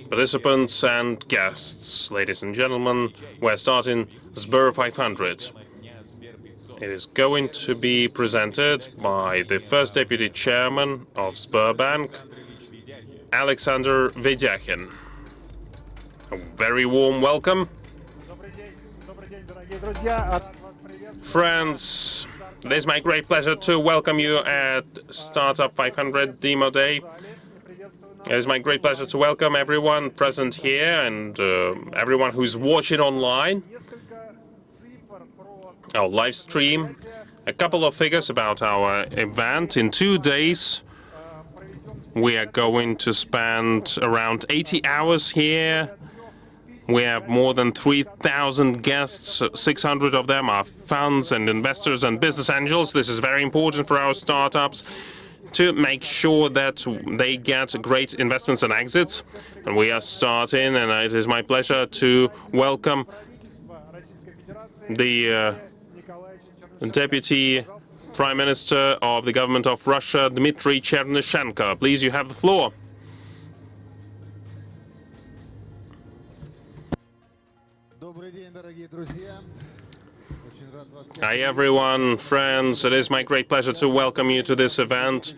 Participants and guests, ladies and gentlemen, we're starting Sber 500. It is going to be presented by the first deputy chairman of Sberbank, Alexander Vedyakin. A very warm welcome. Friends, it is my great pleasure to welcome you at Startup 500 Demo Day. It is my great pleasure to welcome everyone present here and everyone who's watching online our live stream. A couple of figures about our event. In 2 days, we are going to spend around 80 hours here. We have more than 3,000 guests. 600 of them are funds and investors and business angels. This is very important for our startups to make sure that they get great investments and exits. And we are starting, and it is my pleasure to welcome the Deputy Prime Minister of the Government of Russia, Dmitry Chernyshenko. Please, you have the floor. Hi everyone, friends. It is my great pleasure to welcome you to this event.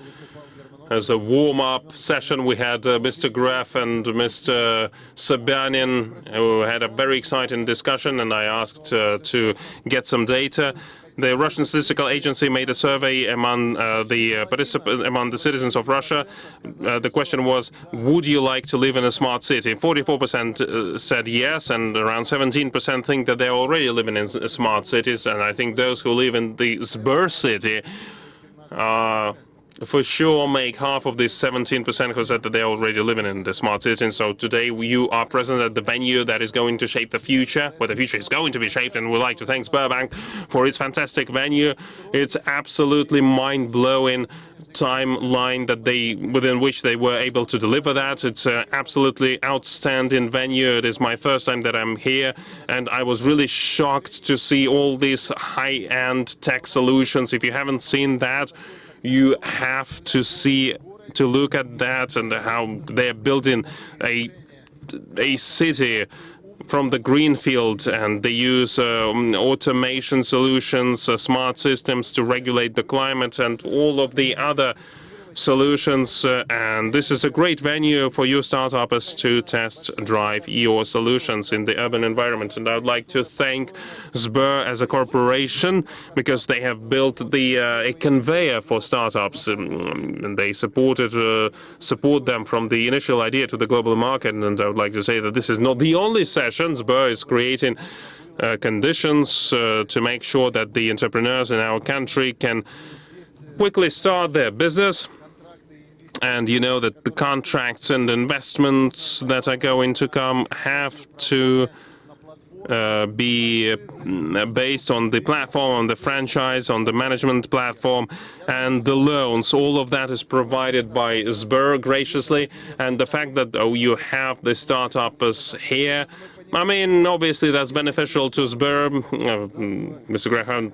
As a warm-up session, we had Mr. Graf and Mr. Sobyanin, who had a very exciting discussion, and I asked to get some data. The Russian Statistical Agency made a survey among the citizens of Russia. The question was, would you like to live in a smart city? 44% said yes, and around 17% think that they're already living in smart cities. And I think those who live in the Sber city for sure make half of these 17% who said that they're already living in the smart city. And so today you are present at the venue that is going to shape the future, where the future is going to be shaped, and we'd like to thank Sberbank for its fantastic venue. It's absolutely mind-blowing timeline that within which they were able to deliver that. It's an absolutely outstanding venue. It is my first time that I'm here, and I was really shocked to see all these high-end tech solutions. If you haven't seen that, you have to look at that and how they're building a city from the greenfield, and they use automation solutions, smart systems to regulate the climate and all of the other solutions. And this is a great venue for you startups to test drive your solutions in the urban environment. And I would like to thank Sber as a corporation, because they have built a conveyor for startups, and they support them from the initial idea to the global market. And I would like to say that this is not the only session. Sber is creating conditions to make sure that the entrepreneurs in our country can quickly start their business. And you know that the contracts and investments that are going to come have to be based on the platform, on the franchise, on the management platform, and the loans. All of that is provided by Sber graciously. And the fact that you have the startups here, I mean, obviously that's beneficial to Sber. Mr. Graham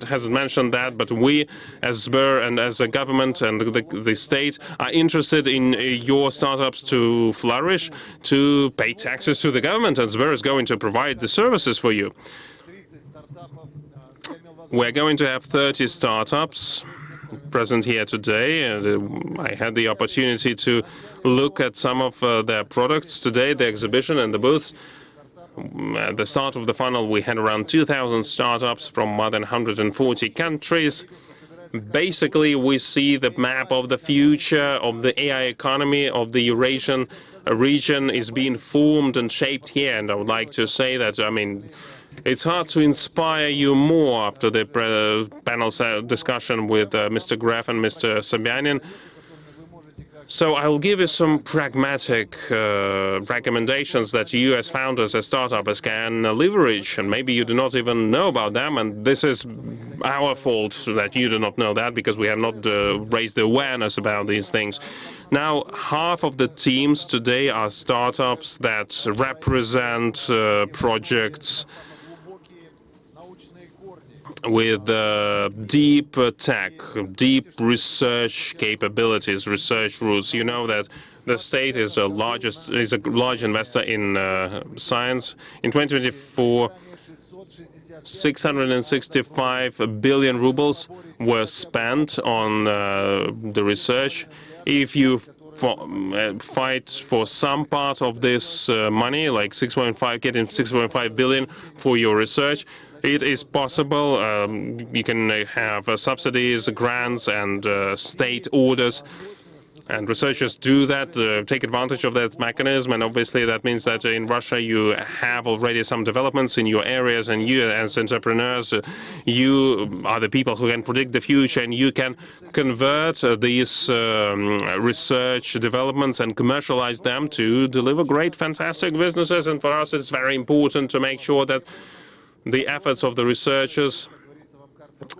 hasn't mentioned that, but we, as Sber and as a government and the state, are interested in your startups to flourish, to pay taxes to the government, and Sber is going to provide the services for you. We're going to have 30 startups present here today, and I had the opportunity to look at some of their products today, the exhibition and the booths. At the start of the funnel, we had around 2,000 startups from more than 140 countries. Basically, we see the map of the future of the AI economy of the Eurasian region is being formed and shaped here. And I would like to say that, I mean, it's hard to inspire you more after the panel discussion with Mr. Graf and Mr. Sobyanin. So I'll give you some pragmatic recommendations that you as founders, as startups, can leverage, and maybe you do not even know about them, and this is our fault that you do not know that, because we have not raised the awareness about these things. Now, half of the teams today are startups that represent projects with deep tech, deep research capabilities, research roots. You know that the state is a large investor in science. In 2024, 665 billion rubles were spent on the research. If you fight for some part of this money, like 6.5, getting 6.5 billion for your research, it is possible. You can have subsidies, grants, and state orders. And researchers do that, take advantage of that mechanism, and obviously that means that in Russia you have already some developments in your areas, and you as entrepreneurs, you are the people who can predict the future, and you can convert these research developments and commercialize them to deliver great, fantastic businesses. And for us, it's very important to make sure that the efforts of the researchers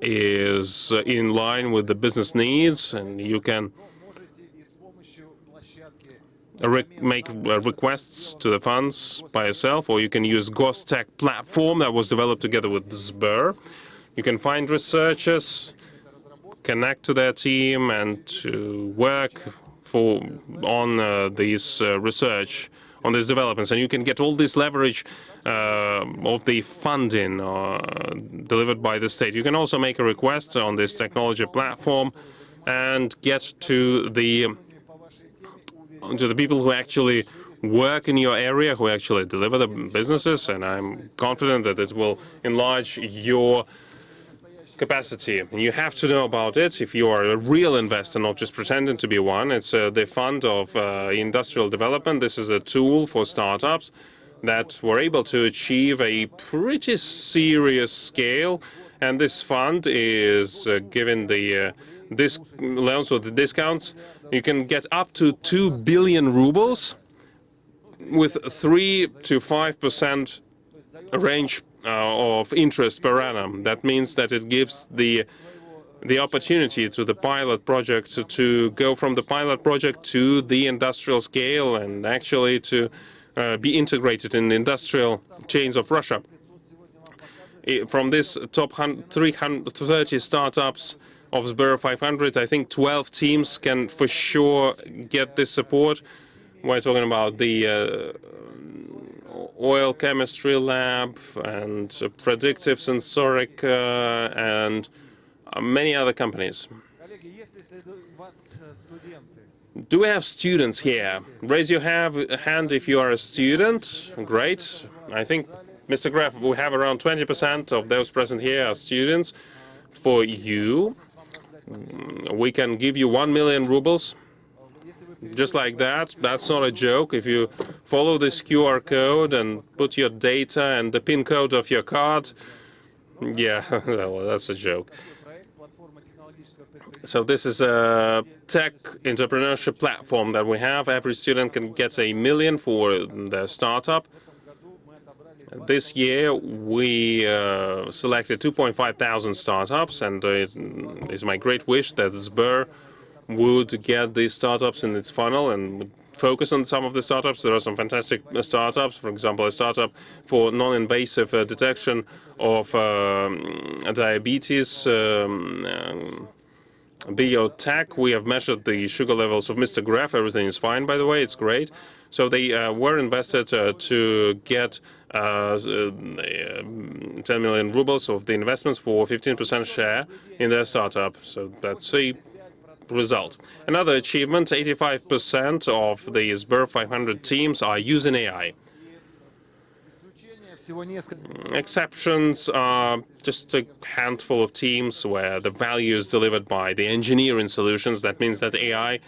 is in line with the business needs, and you can make requests to the funds by yourself, or you can use HealthTech platform that was developed together with Sber. You can find researchers, connect to their team, and to work on these research, on these developments, and you can get all this leverage of the funding delivered by the state. You can also make a request on this technology platform and get to the people who actually work in your area, who actually deliver the businesses, and I'm confident that it will enlarge your capacity. And you have to know about it if you are a real investor, not just pretending to be one. It's the Fund of Industrial Development. This is a tool for startups that were able to achieve a pretty serious scale, and this fund is given the loans with the discounts. You can get up to 2 billion rubles with 3 to 5% range of interest per annum. That means that it gives the opportunity to the pilot project to go from the pilot project to the industrial scale and actually to be integrated in the industrial chains of Russia. From this top 330 startups of Sber 500, I think 12 teams can for sure get this support. We're talking about the oil chemistry lab and predictive sensoric and many other companies. Do we have students here? Raise your hand if you are a student. Great. I think, Mr. Graf, we have around 20% of those present here are students. For you, we can give you 1 million rubles. Just like that. That's not a joke. If you follow this QR code and put your data and the PIN code of your card, yeah, well, that's a joke. So this is a tech entrepreneurship platform that we have. Every student can get 1 million for their startup. This year, we selected 2,500 startups, and it is my great wish that Sber would get these startups in its funnel and focus on some of the startups. There are some fantastic startups. For example, a startup for non-invasive detection of diabetes. Biotech, we have measured the sugar levels of Mr. Graf. Everything is fine, by the way. It's great. So they were invested to get 10 million rubles of the investments for 15% share in their startup. So that's a result. Another achievement, 85% of the Sber 500 teams are using AI. Exceptions are just a handful of teams where the value is delivered by the engineering solutions. That means that AI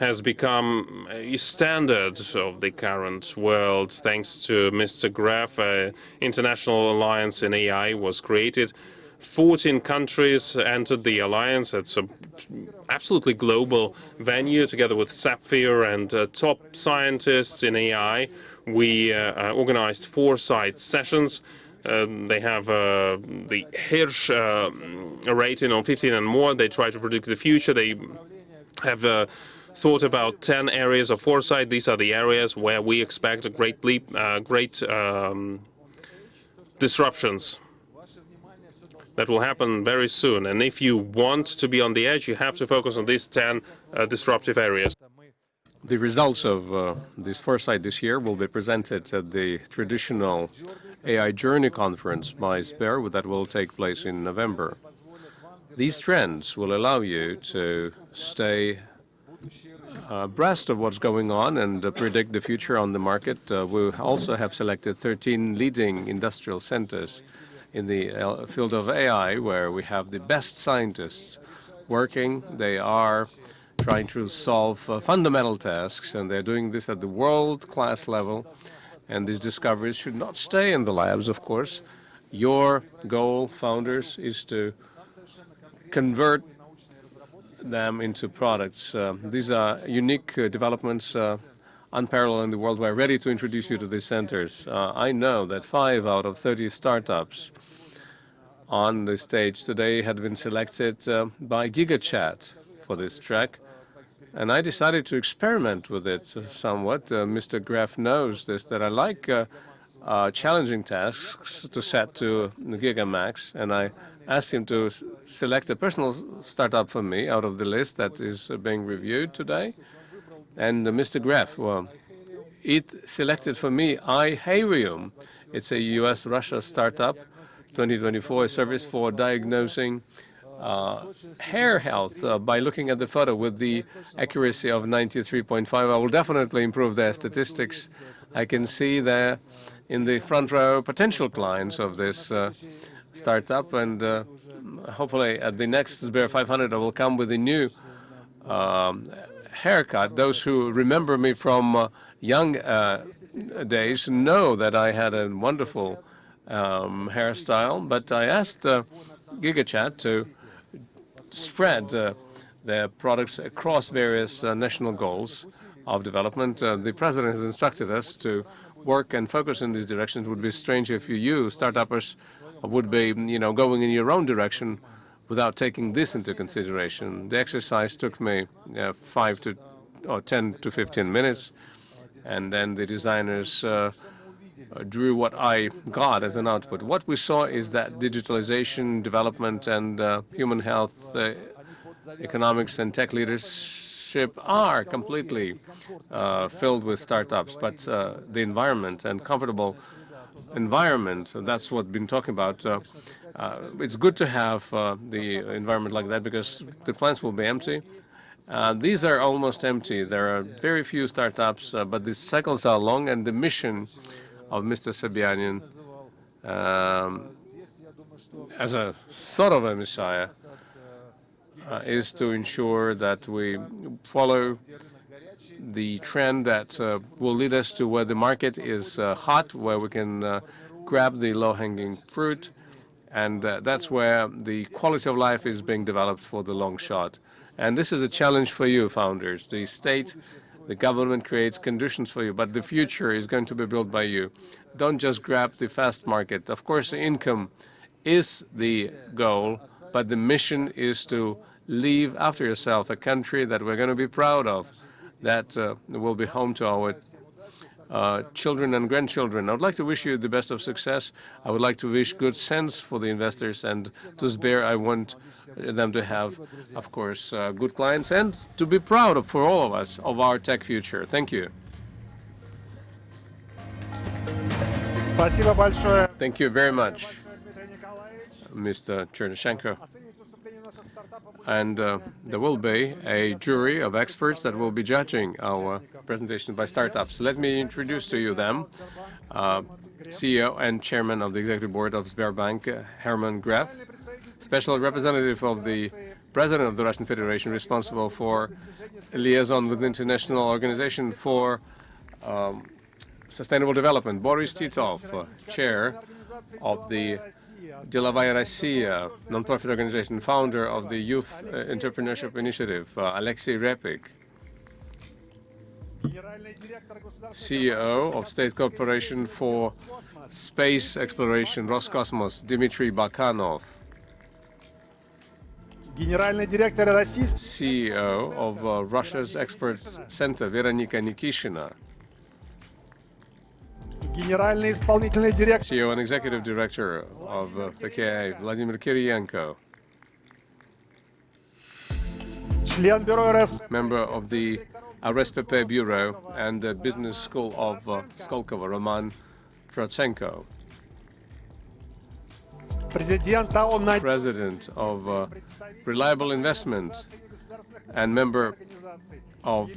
has become a standard of the current world. Thanks to Mr. Graf, International Alliance in AI was created. 14 countries entered the alliance. It's an absolutely global venue. Together with Sapphire and top scientists in AI, we organized 4 side sessions. They have the Hirsch rating on 15 and more. They try to predict the future. They have thought about 10 areas of foresight. These are the areas where we expect a great leap, great disruptions. that will happen very soon. And if you want to be on the edge, you have to focus on these 10 disruptive areas. The results of this foresight this year will be presented at the traditional AI Journey Conference by Sber that will take place in November. These trends will allow you to stay abreast of what's going on and predict the future on the market. We also have selected 13 leading industrial centers in the field of AI, where we have the best scientists working. They are trying to solve fundamental tasks, and they're doing this at the world-class level. And these discoveries should not stay in the labs, of course. Your goal, founders, is to convert them into products. These are unique developments, unparalleled in the world. We're ready to introduce you to these centers. I know that 5 out of 30 startups on the stage today had been selected by GigaChat for this track. And I decided to experiment with it somewhat. Mr. Graf knows this, that I like challenging tasks to set to Gigamax, and I asked him to select a personal startup for me out of the list that is being reviewed today. And Mr. Graf, well, it selected for me iHerium. It's a US-Russia startup, 2024, a service for diagnosing hair health by looking at the photo with the accuracy of 93.5. I will definitely improve their statistics. I can see there in the front row potential clients of this startup, and hopefully at the next Sber 500 I will come with a new haircut. Those who remember me from young days know that I had a wonderful hairstyle, but I asked GigaChat to spread their products across various national goals of development. The president has instructed us to work and focus in these directions. It would be strange if you startuppers would be, going in your own direction without taking this into consideration. The exercise took me 10 to 15 minutes, and then the designers drew what I got as an output. What we saw is that digitalization, development, and human health, economics, and tech leadership are completely filled with startups, but the environment and comfortable environment, that's what we've been talking about. It's good to have the environment like that because the plants will be empty. These are almost empty. There are very few startups, but the cycles are long, and the mission of Mr. Sobyanin as a sort of a messiah is to ensure that we follow the trend that will lead us to where the market is hot, where we can grab the low-hanging fruit, and that's where the quality of life is being developed for the long shot. And this is a challenge for you, founders. The state, the government creates conditions for you, but the future is going to be built by you. Don't just grab the fast market. Of course, income is the goal, but the mission is to leave after yourself a country that we're going to be proud of, that will be home to our children and grandchildren. I would like to wish you the best of success. I would like to wish good sense for the investors, and to Sber, I want them to have, of course, good clients and to be proud of, for all of us, of our tech future. Thank you. Thank you very much, Mr. Chernyshenko. And there will be a jury of experts that will be judging our presentation by startups. Let me introduce to you them. CEO and Chairman of the Executive Board of Sberbank, Herman Gref, Special Representative of the President of the Russian Federation, responsible for liaison with the International Organization for Sustainable Development, Boris Titov, Chair of the Delovaya Rossiya, non-profit organization, founder of the Youth Entrepreneurship Initiative, Alexei Repik, CEO of State Corporation for Space Exploration, Roscosmos, Dmitry Bakanov, CEO of Russia's Expert Center, Veronika Nikishina, CEO and Executive Director of PKA, Vladimir Kiriyenko. Member of the RSPP Bureau and the Business School of Skolkovo, Roman Trotsenko. President of Reliable Investment and member of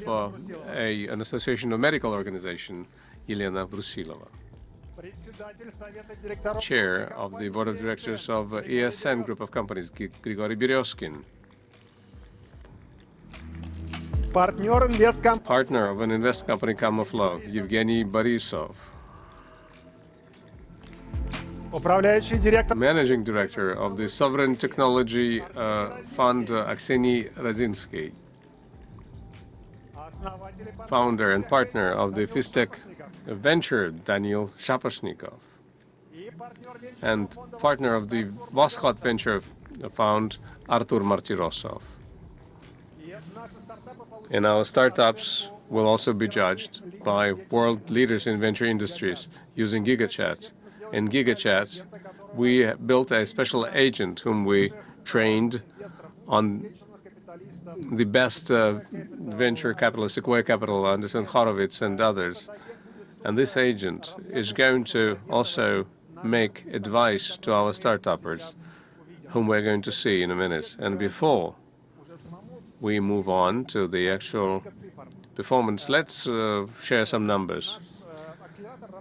an association of medical organization, Elena Brusilova. Chair of the Board of Directors of ESN Group of Companies, Grigory Berezkin. Partner of an investment company, Camouflage, Evgeny Borisov. Managing Director of the Sovereign Technology Fund, Akseny Radzinsky. Founder and partner of the FizTech Venture, Daniel Shaposhnikov. And partner of the Voschod Venture Fund, Artur Martirosov. And our startups will also be judged by world leaders in venture industries using GigaChat. In GigaChat, we built a special agent whom we trained on the best venture capitalists, Sequoia Capital, Anderson Horowitz, and others. And this agent is going to also make advice to our startuppers, whom we're going to see in a minute. And before we move on to the actual performance, let's share some numbers.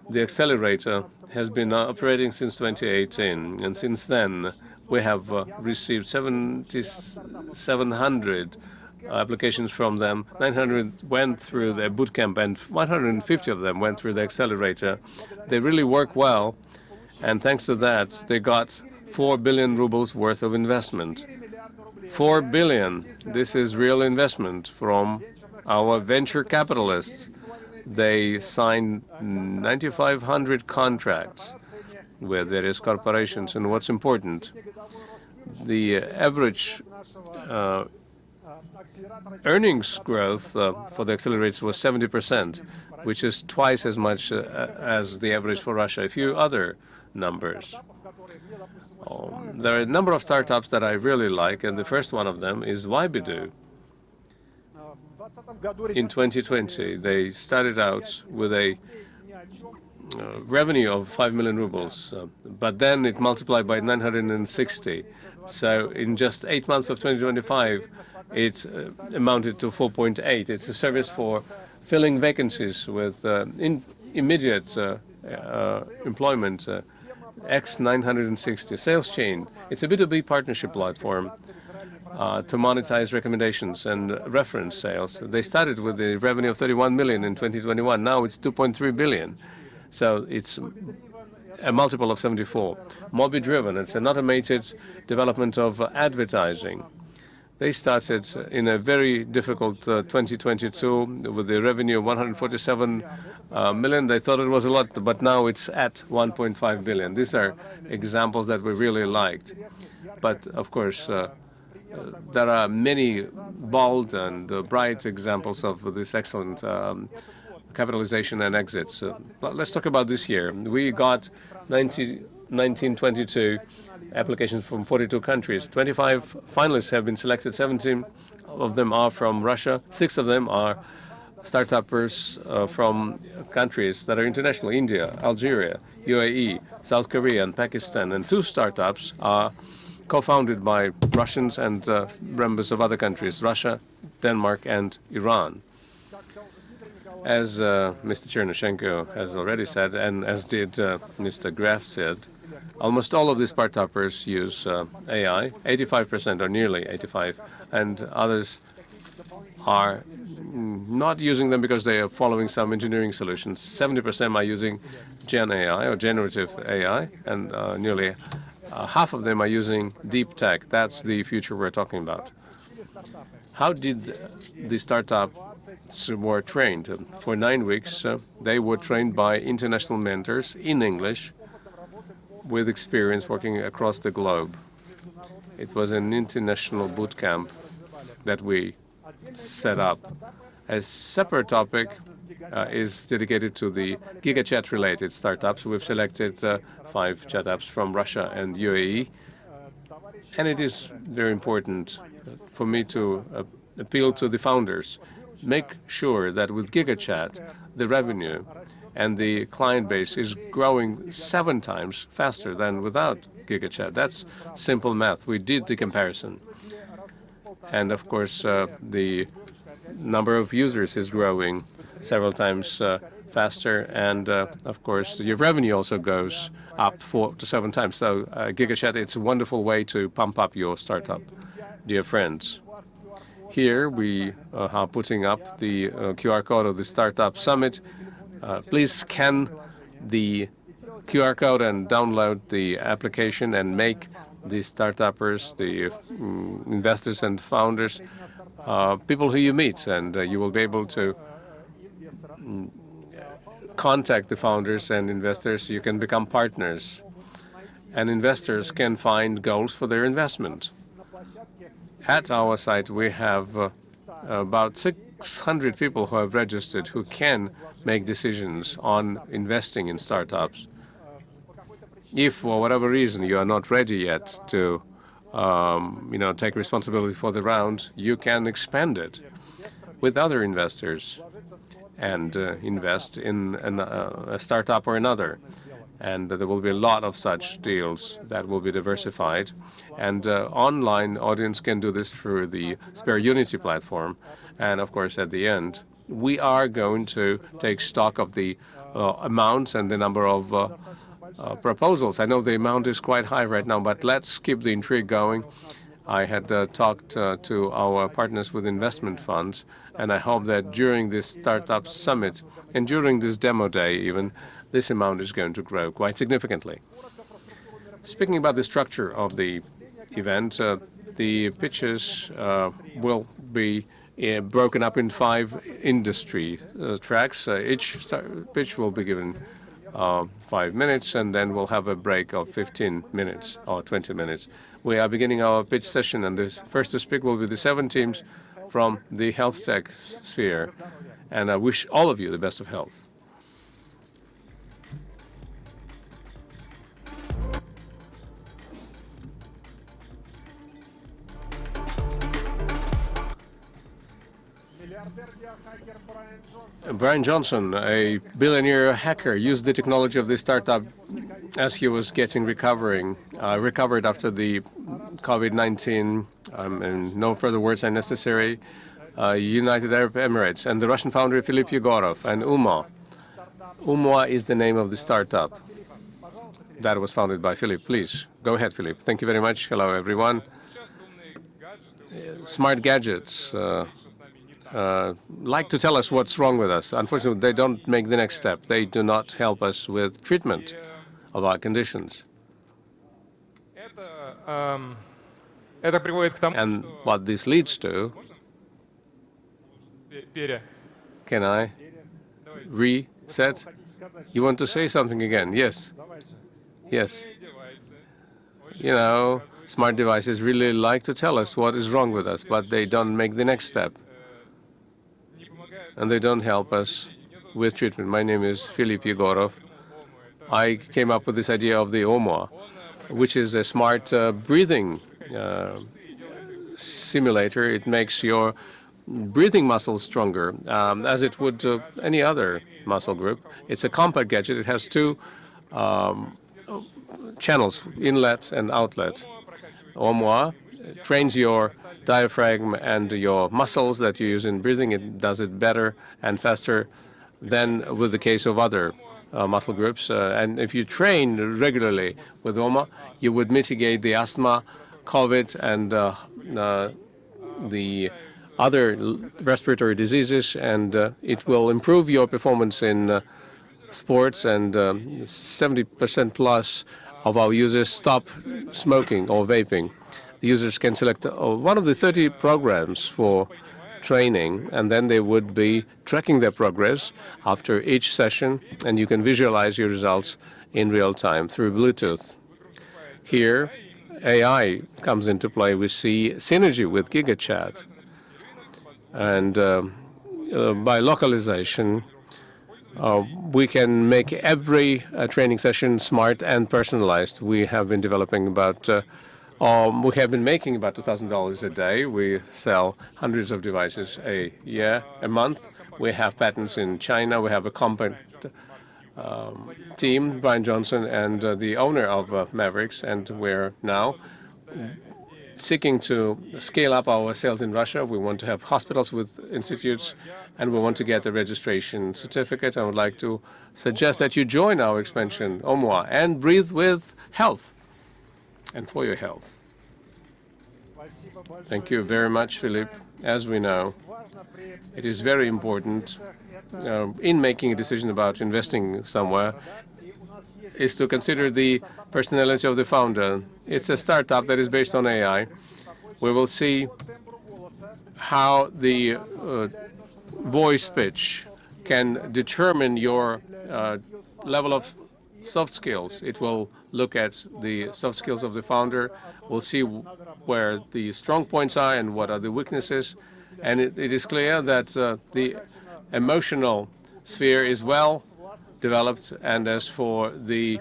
The accelerator has been operating since 2018, and since then we have received 7,700 applications from them. 900 went through the bootcamp, and 150 of them went through the accelerator. They really work well, and thanks to that, they got 4 billion rubles worth of investment. 4 billion. This is real investment from our venture capitalists. They signed 9,500 contracts with various corporations. And what's important, the average earnings growth for the accelerators was 70%, which is twice as much as the average for Russia. A few other numbers. There are a number of startups that I really like, and the first one of them is Wybidu. In 2020, they started out with a revenue of 5 million rubles, but then it multiplied by 960. So in just 8 months of 2025, it amounted to 4.8. It's a service for filling vacancies with immediate employment. X960 sales chain. It's a B2B partnership platform to monetize recommendations and reference sales. They started with a revenue of 31 million in 2021. Now it's 2.3 billion. So it's a multiple of 74. Mobi Driven, it's an automated development of advertising. They started in a very difficult 2022 with a revenue of 147 million. They thought it was a lot, but now it's at 1.5 billion. These are examples that we really liked. But of course, there are many bold and bright examples of this excellent capitalization and exits. Let's talk about this year. We got 1922 applications from 42 countries. 25 finalists have been selected. 17 of them are from Russia. 6 of them are startuppers from countries that are international: India, Algeria, UAE, South Korea, and Pakistan. And 2 startups are co-founded by Russians and members of other countries: Russia, Denmark, and Iran. As Mr. Chernyshenko has already said, and as did Mr. Graf said, almost all of these startuppers use AI, 85% or nearly 85%, and others are not using them because they are following some engineering solutions. 70% are using Gen AI or generative AI, and nearly half of them are using deep tech. That's the future we're talking about. How did the startups were trained? For 9 weeks, they were trained by international mentors in English with experience working across the globe. It was an international boot camp that we set up. A separate topic is dedicated to the GigaChat-related startups. We've selected 5 chat apps from Russia and UAE. And it is very important for me to appeal to the founders. Make sure that with GigaChat, the revenue and the client base is growing 7 times faster than without GigaChat. That's simple math. We did the comparison. And of course, the number of users is growing several times faster. And of course, your revenue also goes up 4 to 7 times. So GigaChat, it's a wonderful way to pump up your startup, dear friends. Here we are putting up the QR code of the Startup Summit. Please scan the QR code and download the application and make the startuppers, the investors and founders, people who you meet, and you will be able to contact the founders and investors. You can become partners, and investors can find goals for their investment. At our site, we have about 600 people who have registered who can make decisions on investing in startups. If, for whatever reason, you are not ready yet to take responsibility for the round, you can expand it with other investors and invest in a startup or another. And there will be a lot of such deals that will be diversified. And online audience can do this through the Sber Unity platform. And of course, at the end, we are going to take stock of the amounts and the number of proposals. I know the amount is quite high right now, but let's keep the intrigue going. I had talked to our partners with investment funds, and I hope that during this Startup Summit and during this demo day even, this amount is going to grow quite significantly. Speaking about the structure of the event, the pitches will be broken up in 5 industry tracks. Each pitch will be given 5 minutes, and then we'll have a break of 15 minutes or 20 minutes. We are beginning our pitch session, and the first to speak will be the 7 teams from the HealthTech sphere. And I wish all of you the best of health. Brian Johnson, a billionaire hacker, used the technology of the startup as he was getting recovered after the COVID-19, and no further words are necessary, United Arab Emirates, and the Russian founder Philip Yegorov, and UMA. UMA is the name of the startup that was founded by Philip. Please, go ahead, Philip. Thank you very much. Hello, everyone. Smart gadgets like to tell us what's wrong with us. Unfortunately, they don't make the next step. They do not help us with treatment of our conditions. And what this leads to, can I reset? You want to say something again? Yes. Yes. You know, smart devices really like to tell us what is wrong with us, but they don't make the next step. And they don't help us with treatment. My name is Philip Yegorov. I came up with this idea of the OMA, which is a smart breathing simulator. It makes your breathing muscles stronger, as it would any other muscle group. It's a compact gadget. It has 2 channels, inlet and outlet. OMA trains your diaphragm and your muscles that you use in breathing. It does it better and faster than with the case of other muscle groups. And if you train regularly with OMA, you would mitigate the asthma, COVID, and the other respiratory diseases, and it will improve your performance in sports. And 70% plus of our users stop smoking or vaping. The users can select one of the 30 programs for training, and then they would be tracking their progress after each session, and you can visualize your results in real time through Bluetooth. Here, AI comes into play. We see synergy with GigaChat, and by localization, we can make every training session smart and personalized. We have been developing about, we have been making about $2,000 a day. We sell hundreds of devices a month. We have patents in China. We have a competent team, Brian Johnson, and the owner of Mavericks, and we're now seeking to scale up our sales in Russia. We want to have hospitals with institutes, and we want to get a registration certificate. I would like to suggest that you join our expansion, OMWA, and breathe with health and for your health. Thank you very much, Philip. As we know, it is very important in making a decision about investing somewhere is to consider the personality of the founder. It's a startup that is based on AI. We will see how the voice pitch can determine your level of soft skills. It will look at the soft skills of the founder. We'll see where the strong points are and what are the weaknesses. And it is clear that the emotional sphere is well developed. And as for the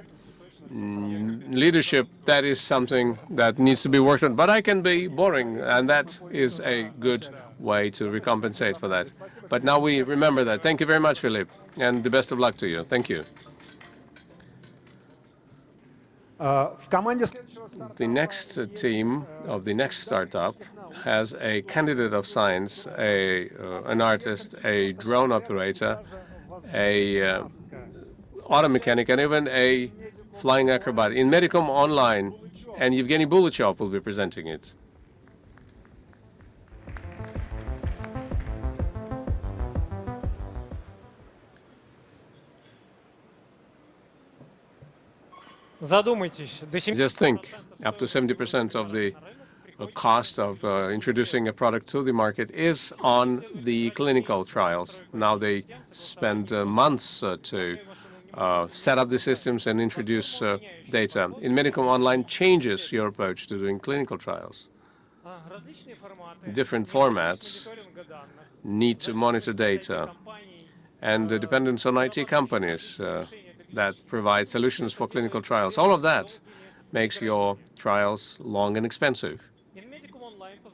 leadership, that is something that needs to be worked on. But I can be boring, and that is a good way to recompensate for that. But now we remember that. Thank you very much, Philip, and the best of luck to you. Thank you. The next team of the next startup has a candidate of science, an artist, a drone operator, a auto mechanic, and even a flying acrobat in Medicom Online, and Evgeny Bulachov will be presenting it. Just think, up to 70% of the cost of introducing a product to the market is on the clinical trials. Now they spend months to set up the systems and introduce data. In Medicom Online changes your approach to doing clinical trials. Different formats need to monitor data, and the dependence on IT companies that provide solutions for clinical trials. All of that makes your trials long and expensive.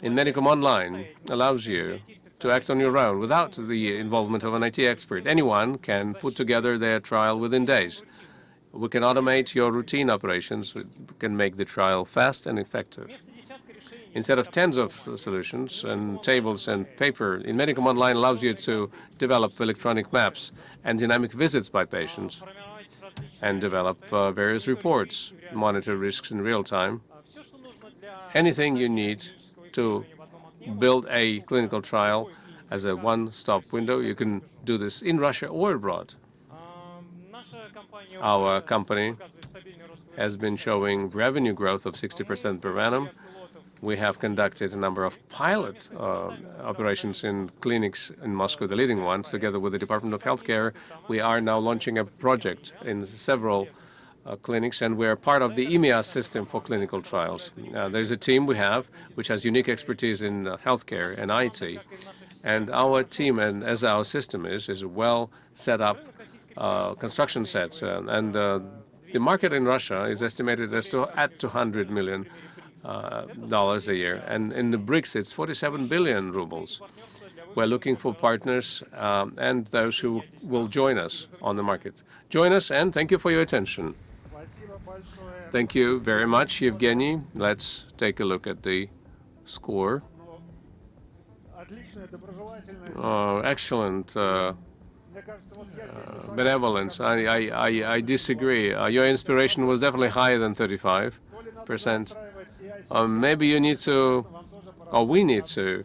In Medicom Online allows you to act on your own without the involvement of an IT expert. Anyone can put together their trial within days. We can automate your routine operations. We can make the trial fast and effective. Instead of tens of solutions and tables and paper, in Medicom Online allows you to develop electronic maps and dynamic visits by patients and develop various reports, monitor risks in real time. Anything you need to build a clinical trial as a one-stop window, you can do this in Russia or abroad. Our company has been showing revenue growth of 60% per annum. We have conducted a number of pilot operations in clinics in Moscow, the leading ones, together with the Department of Healthcare. We are now launching a project in several clinics, and we're part of the EMEA system for clinical trials. There's a team we have which has unique expertise in healthcare and IT, and our team, and as our system is a well set up construction set, and the market in Russia is estimated at $200 million a year, and in the BRICS it's 47 billion rubles. We're looking for partners and those who will join us on the market. Join us, and thank you for your attention. Thank you very much, Evgeny. Let's take a look at the score. Excellent benevolence. I disagree. Your inspiration was definitely higher than 35%. Maybe you need to, or we need to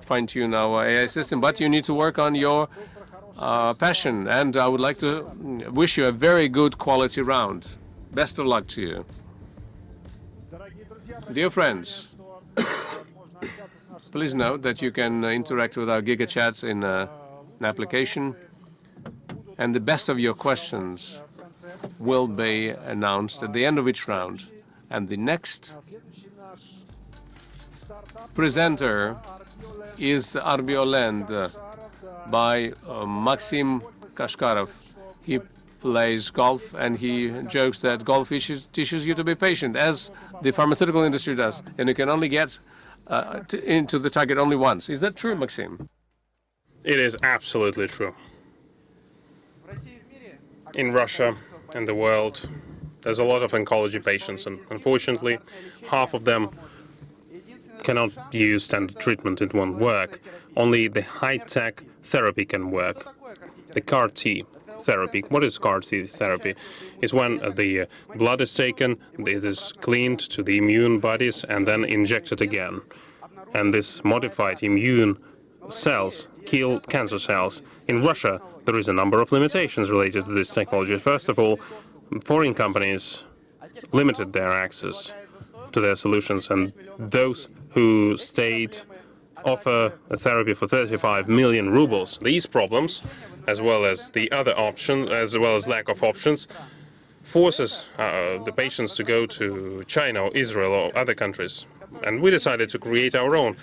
fine-tune our AI system, but you need to work on your passion. And I would like to wish you a very good quality round. Best of luck to you. Dear friends, please note that you can interact with our GigaChats in an application, and the best of your questions will be announced at the end of each round. And the next presenter is Arbiolend by Maxim Kashkarov. He plays golf, and he jokes that golf teaches you to be patient, as the pharmaceutical industry does, and you can only get into the target only once. Is that true, Maxim? It is absolutely true. In Russia and the world, there's a lot of oncology patients, and unfortunately, half of them cannot use standard treatment. It won't work. Only the high-tech therapy can work. The CAR-T therapy. What is CAR-T therapy? It's when the blood is taken, it is cleaned to the immune bodies, and then injected again. And this modified immune cells kill cancer cells. In Russia, there is a number of limitations related to this technology. First of all, foreign companies limited their access to their solutions, and those who stayed offer a therapy for 35 million rubles. These problems, as well as the other options, as well as lack of options, forces the patients to go to China or Israel or other countries. And we decided to create our own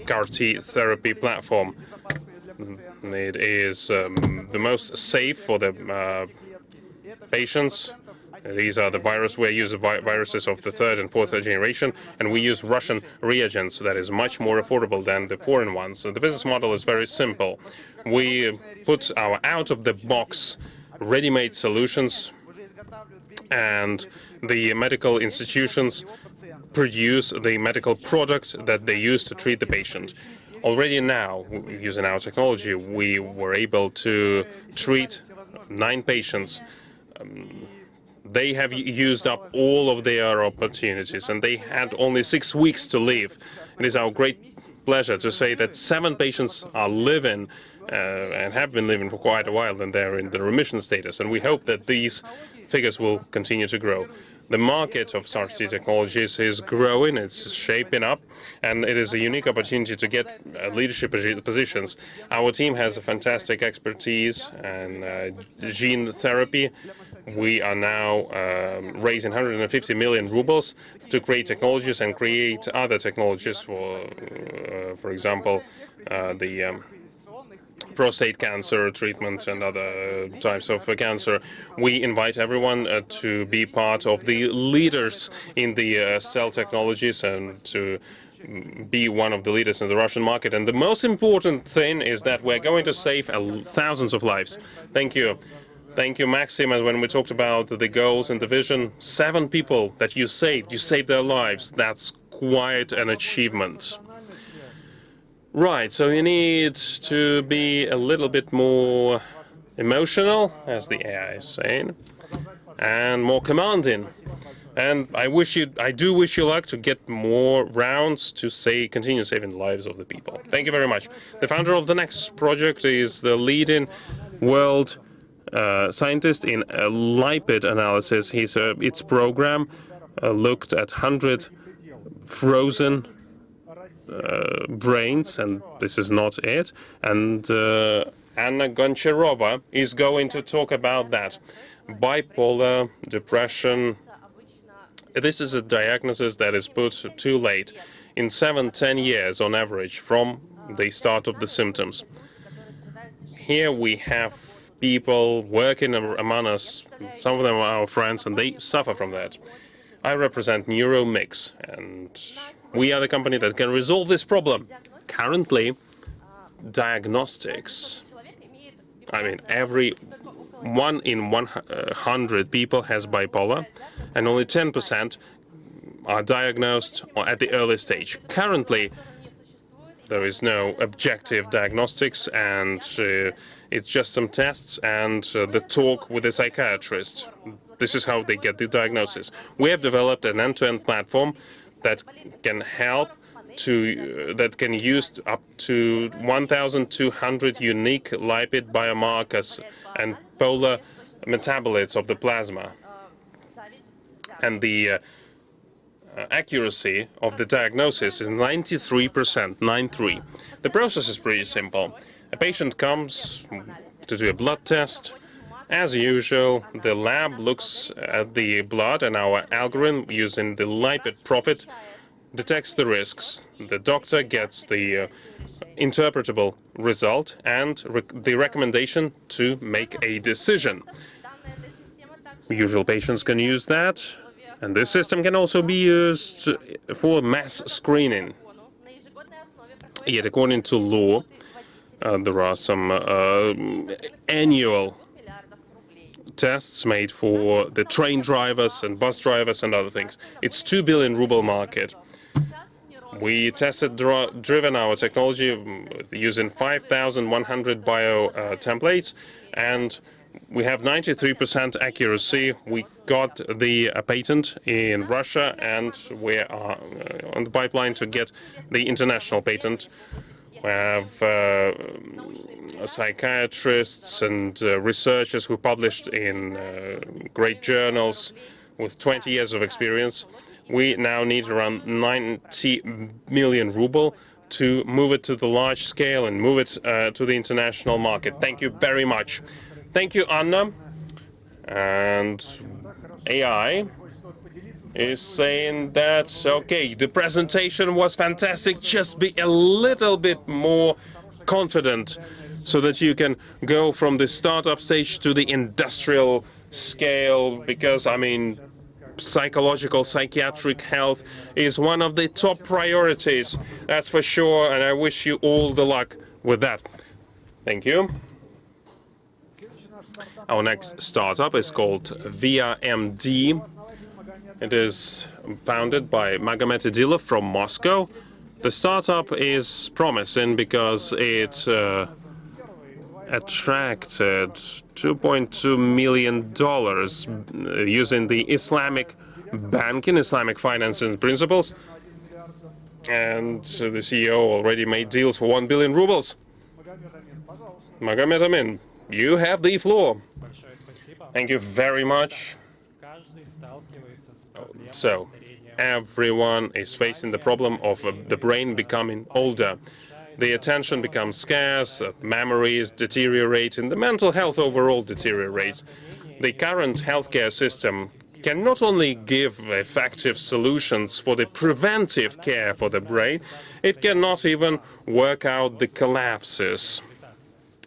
CAR-T therapy platform. It is the most safe for the patients. These are the viruses. We use viruses of the third and fourth generation, and we use Russian reagents that is much more affordable than the foreign ones. So the business model is very simple. We put our out-of-the-box ready-made solutions, and the medical institutions produce the medical product that they use to treat the patient. Already now, using our technology, we were able to treat 9 patients. They have used up all of their opportunities, and they had only 6 weeks to live. It is our great pleasure to say that 7 patients are living and have been living for quite a while, and they're in the remission status. And we hope that these figures will continue to grow. The market of CAR-T technologies is growing, it's shaping up, and it is a unique opportunity to get leadership positions. Our team has a fantastic expertise in gene therapy. We are now raising 150 million rubles to create technologies and create other technologies for example, the prostate cancer treatment and other types of cancer. We invite everyone to be part of the leaders in the cell technologies and to be one of the leaders in the Russian market. And the most important thing is that we're going to save thousands of lives. Thank you. Thank you, Maxim. And when we talked about the goals and the vision, 7 people that you saved their lives. That's quite an achievement. Right, so you need to be a little bit more emotional, as the AI is saying, and more commanding. And I do wish you luck to get more rounds to continue saving the lives of the people. Thank you very much. The founder of the next project is the leading world scientist in lipid analysis. Its program looked at 100 frozen brains, and this is not it. And Anna Goncharova is going to talk about that. Bipolar, depression. This is a diagnosis that is put too late, in 7-10 years on average from the start of the symptoms. Here we have people working among us, some of them are our friends, and they suffer from that. I represent NeuroMix, and we are the company that can resolve this problem. Currently, diagnostics, I mean, every 1 in 100 people has bipolar, and only 10% are diagnosed at the early stage. Currently, there is no objective diagnostics, and it's just some tests and the talk with a psychiatrist. This is how they get the diagnosis. We have developed an end-to-end platform that can help that can use up to 1,200 unique lipid biomarkers and polar metabolites of the plasma. And the accuracy of the diagnosis is 93%, 93. The process is pretty simple. A patient comes to do a blood test. As usual, the lab looks at the blood, and our algorithm, using the lipid profile, detects the risks. The doctor gets the interpretable result and the recommendation to make a decision. Usual patients can use that, and this system can also be used for mass screening. Yet, according to law, there are some annual tests made for the train drivers and bus drivers and other things. It's 2 billion ruble market. We tested driven our technology using 5,100 bio templates, and we have 93% accuracy. We got the patent in Russia, and we are on the pipeline to get the international patent. We have psychiatrists and researchers who published in great journals with 20 years of experience. We now need around 90 million ruble to move it to the large scale and move it to the international market. Thank you very much. Thank you, Anna. And AI is saying that, okay, the presentation was fantastic, just be a little bit more confident so that you can go from the startup stage to the industrial scale, because, I mean, psychological, psychiatric health is one of the top priorities, that's for sure, and I wish you all the luck with that. Thank you. Our next startup is called ViaMD. It is founded by Magomed Idilov from Moscow. The startup is promising because it attracted $2.2 million using the Islamic banking, Islamic financing principles. And the CEO already made deals for 1 billion rubles. Magomed Amin, you have the floor. Thank you very much. So, everyone is facing the problem of the brain becoming older. The attention becomes scarce, memories deteriorate, and the mental health overall deteriorates. The current healthcare system can not only give effective solutions for the preventive care for the brain, it cannot even work out the collapses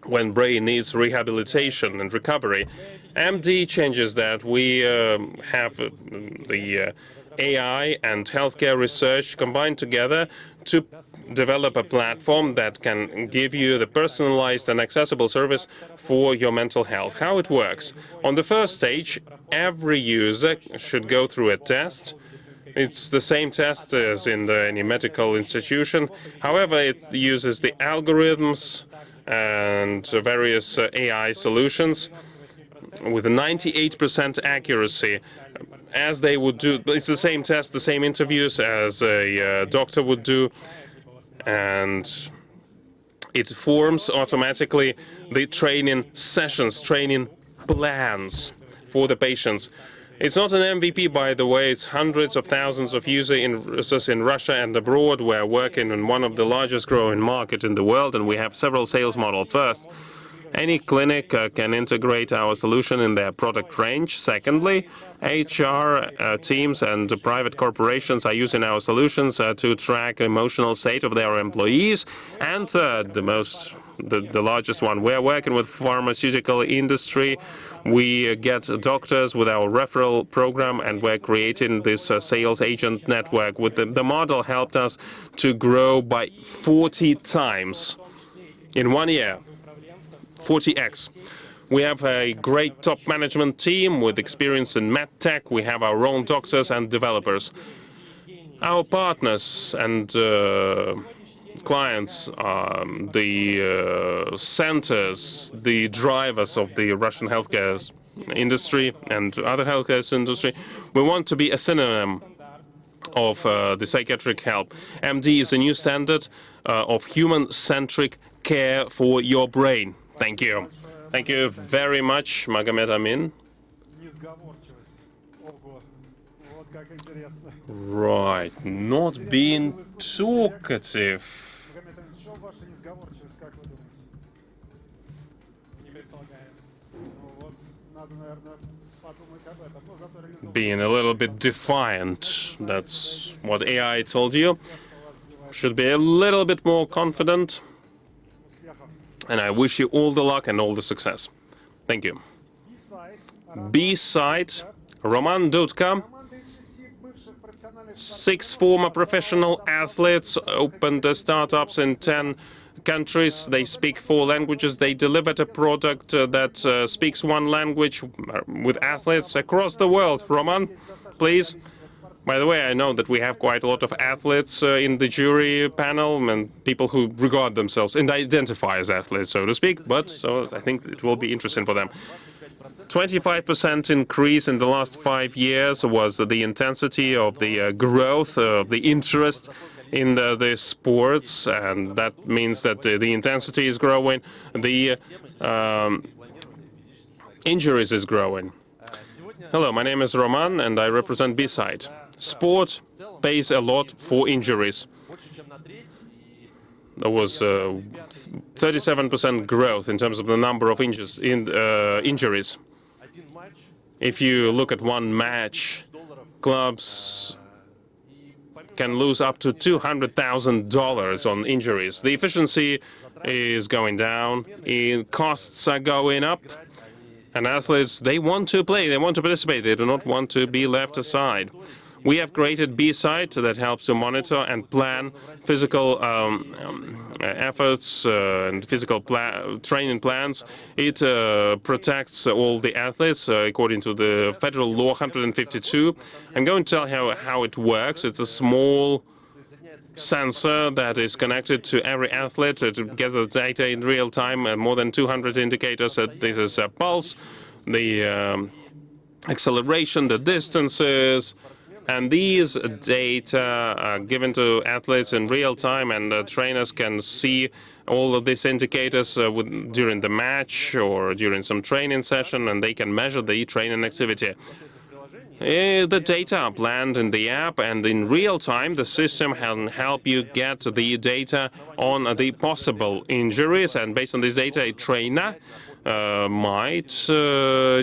when brain needs rehabilitation and recovery. MD changes that. We have the AI and healthcare research combined together to develop a platform that can give you the personalized and accessible service for your mental health. How it works. On the first stage, every user should go through a test. It's the same test as in any medical institution. However, it uses the algorithms and various AI solutions with 98% accuracy, as they would do. It's the same test, the same interviews as a doctor would do, and it forms automatically the training sessions, training plans for the patients. It's not an MVP, by the way. It's hundreds of thousands of users in Russia and abroad. We're working in one of the largest growing markets in the world, and we have several sales models. First, any clinic can integrate our solution in their product range. Secondly, HR teams and private corporations are using our solutions to track emotional state of their employees. And third, the largest one, we're working with pharmaceutical industry. We get doctors with our referral program, and we're creating this sales agent network. With the model helped us to grow by 40 times in 1 year. 40x. We have a great top management team with experience in medtech. We have our own doctors and developers. Our partners and clients, the centers, the drivers of the Russian healthcare industry and other healthcare industry. We want to be a synonym of the psychiatric help. MD is a new standard of human-centric care for your brain. Thank you. Thank you very much, Magomed Amin. Right, not being talkative. being a little bit defiant. That's what AI told you. Should be a little bit more confident. And I wish you all the luck and all the success. Thank you. B-side, Roman Dudka. 6 former professional athletes opened startups in 10 countries. They speak 4 languages. They delivered a product that speaks 1 language with athletes across the world. Roman, please. By the way, I know that we have quite a lot of athletes in the jury panel and people who regard themselves and identify as athletes, so to speak, but so I think it will be interesting for them. 25% increase in the last 5 years was the intensity of the growth of the interest in the sports, and that means that the intensity is growing, the injuries is growing. Hello, my name is Roman, and I represent B-side. Sport pays a lot for injuries. There was 37% growth in terms of the number of injuries. If you look at one match, clubs can lose up to $200,000 on injuries. The efficiency is going down, costs are going up, and athletes, they want to play, they want to participate, they do not want to be left aside. We have created B-side that helps to monitor and plan physical efforts and physical training plans. It protects all the athletes according to the federal law 152. I'm going to tell you how it works. It's a small sensor that is connected to every athlete to gather data in real time, and more than 200 indicators. This is a pulse, the acceleration, the distances, and these data are given to athletes in real time, and trainers can see all of these indicators during the match or during some training session, and they can measure the training activity. The data are planned in the app, and in real time the system can help you get the data on the possible injuries, and based on this data a trainer might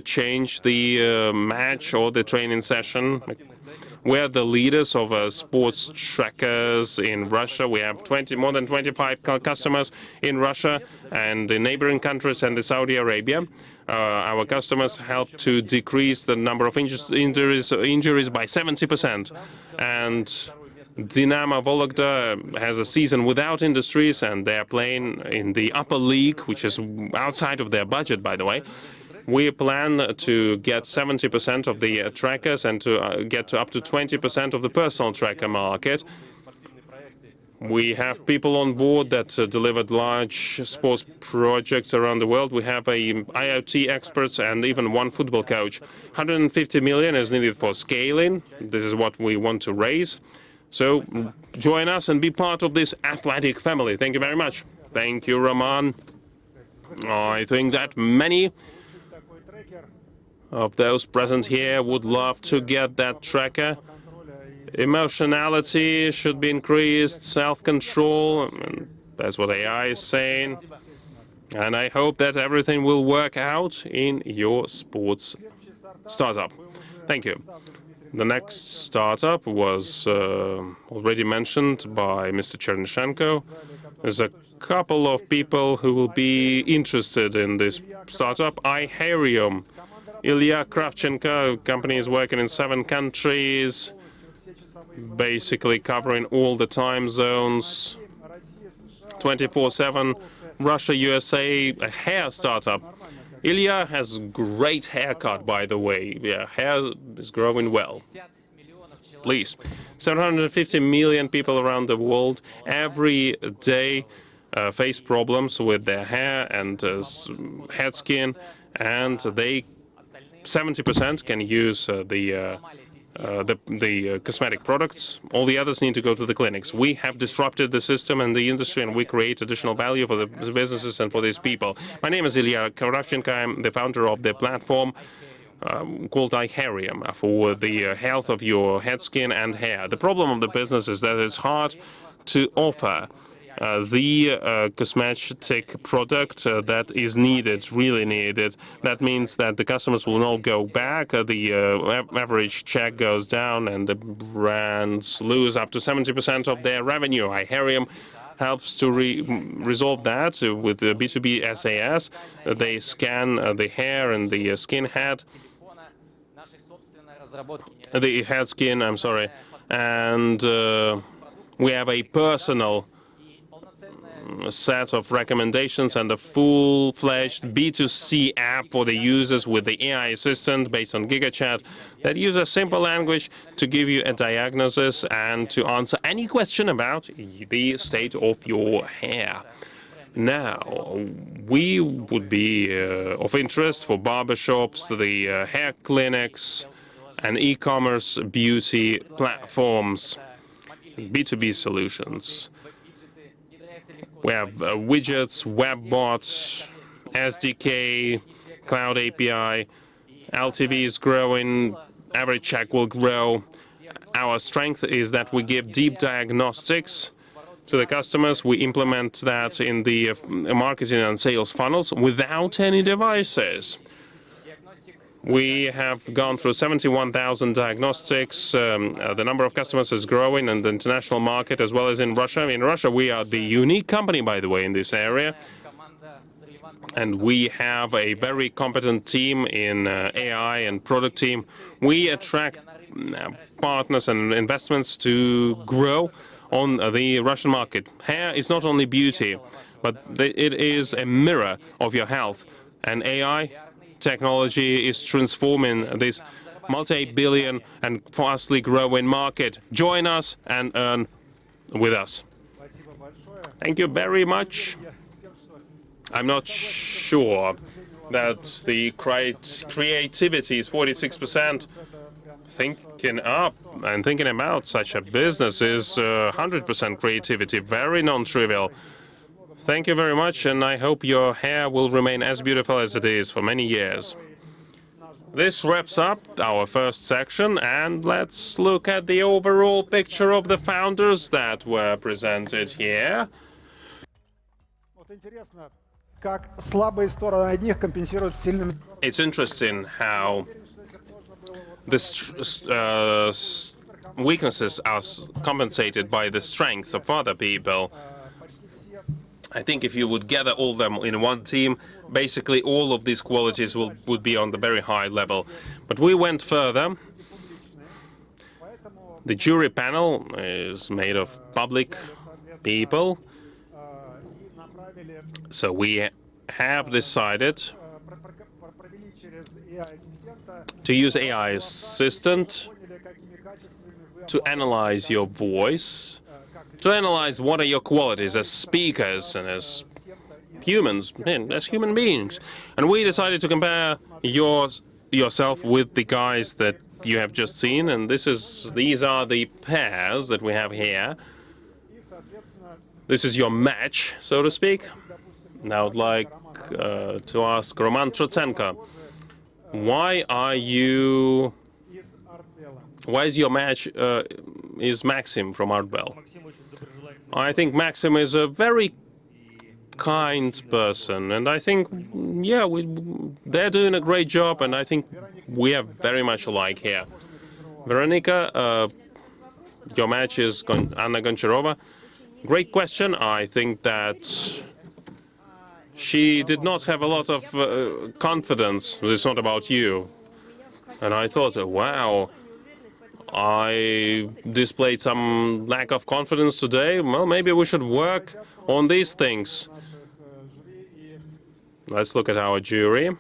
change the match or the training session. We're the leaders of sports trackers in Russia. We have more than 25 customers in Russia and the neighboring countries and the Saudi Arabia. Our customers help to decrease the number of injuries by 70%. And Dynamo Vologda has a season without industries, and they are playing in the upper league, which is outside of their budget, by the way. We plan to get 70% of the trackers and to get to up to 20% of the personal tracker market. We have people on board that delivered large sports projects around the world. We have IoT experts and even 1 football coach. 150 million is needed for scaling. This is what we want to raise. So join us and be part of this athletic family. Thank you very much. Thank you, Roman. I think that many of those present here would love to get that tracker. Emotionality should be increased, self-control, and that's what AI is saying. And I hope that everything will work out in your sports startup. Thank you. The next startup was already mentioned by Mr. Chernyshenko. There's a couple of people who will be interested in this startup. iHerium. Ilya Kravchenko, company is working in 7 countries, basically covering all the time zones, 24/7. Russia, USA, a hair startup. Ilya has great haircut, by the way. Yeah, hair is growing well. Please. 750 million people around the world every day face problems with their hair and head skin, and 70% can use the cosmetic products. All the others need to go to the clinics. We have disrupted the system and the industry, and we create additional value for the businesses and for these people. My name is Ilya Kravchenko. I'm the founder of the platform called iHerium for the health of your head, skin, and hair. The problem of the business is that it's hard to offer the cosmetic product that is needed, really needed. That means that the customers will not go back, the average check goes down, and the brands lose up to 70% of their revenue. Iherium helps to resolve that with the B2B SAS. They scan the hair and the skin head, the head skin, I'm sorry, and we have a personal set of recommendations and a full-fledged B2C app for the users with the AI assistant based on GigaChat that uses simple language to give you a diagnosis and to answer any question about the state of your hair. Now, we would be of interest for barbershops, the hair clinics, and e-commerce beauty platforms, B2B solutions. We have widgets, webbots, SDK, Cloud API. LTV is growing, average check will grow. Our strength is that we give deep diagnostics to the customers. We implement that in the marketing and sales funnels without any devices. We have gone through 71,000 diagnostics. The number of customers is growing in the international market as well as in Russia. In Russia, we are the unique company, by the way, in this area. And we have a very competent team in AI and product team. We attract partners and investments to grow on the Russian market. Hair is not only beauty, but it is a mirror of your health. And AI technology is transforming this multi-billion and fastly growing market. Join us and earn with us. Thank you very much. I'm not sure that the creativity is 46%. Thinking up and thinking about such a business is 100% creativity, very non-trivial. Thank you very much, and I hope your hair will remain as beautiful as it is for many years. This wraps up our first section, and let's look at the overall picture of the founders that were presented here. It's interesting how the weaknesses are compensated by the strengths of other people. I think if you would gather all of them in one team, basically all of these qualities would be on the very high level. But we went further. The jury panel is made of public people. So we have decided to use AI assistant to analyze your voice, to analyze what are your qualities as speakers and as humans, as human beings. And we decided to compare yourself with the guys that you have just seen, and these are the pairs that we have here. This is your match, so to speak. Now I'd like to ask Roman Trotsenko, why is your match is Maxim from Artbell? I think Maxim is a very kind person, and I think, yeah, they're doing a great job, and I think we are very much alike here. Veronica, your match is Anna Goncharova. Great question. I think that she did not have a lot of confidence. It's not about you. And I thought, wow, I displayed some lack of confidence today. Well, maybe we should work on these things. Let's look at our jury.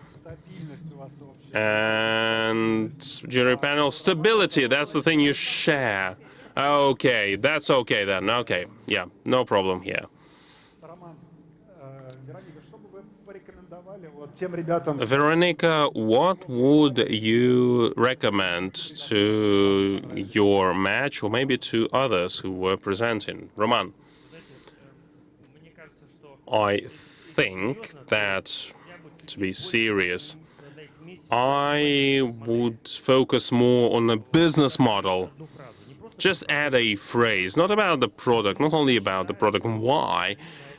And jury panel stability, that's the thing you share. Okay, that's okay then. Okay, yeah, no problem here. Veronica, what would you recommend to your match or maybe to others who were presenting? Roman, I think that, to be serious, I would focus more on a business model. just add a phrase, not about the product, not only about the product, and why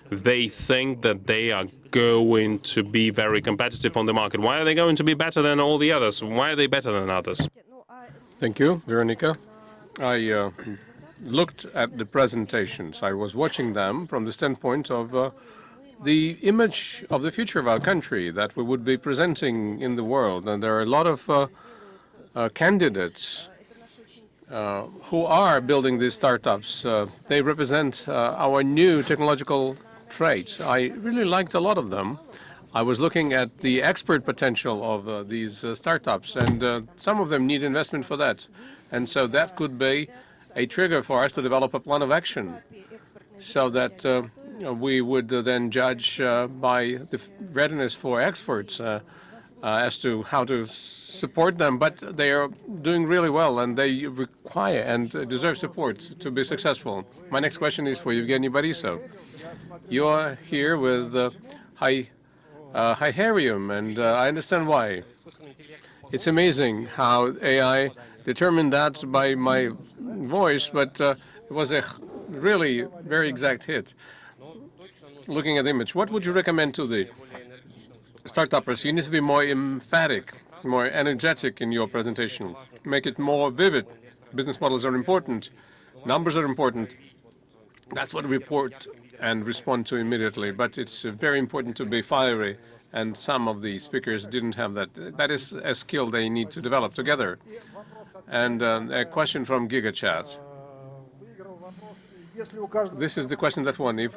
they think that they are going to be very competitive on the market. Why are they going to be better than all the others? Why are they better than others? Thank you, Veronica. I looked at the presentations. I was watching them from the standpoint of the image of the future of our country that we would be presenting in the world. And there are a lot of candidates who are building these startups. They represent our new technological traits. I really liked a lot of them. I was looking at the expert potential of these startups, and some of them need investment for that. And so that could be a trigger for us to develop a plan of action so that we would then judge by the readiness for experts as to how to support them. But they are doing really well, and they require and deserve support to be successful. My next question is for Evgeny Borisov. You are here with Hyherium, and I understand why. It's amazing how AI determined that by my voice, but it was a really very exact hit. Looking at the image, what would you recommend to the startuppers? You need to be more emphatic, more energetic in your presentation. Make it more vivid. Business models are important. Numbers are important. That's what we report and respond to immediately. But it's very important to be fiery, and some of the speakers didn't have that. That is a skill they need to develop together. And a question from GigaChat. This is the question that won. If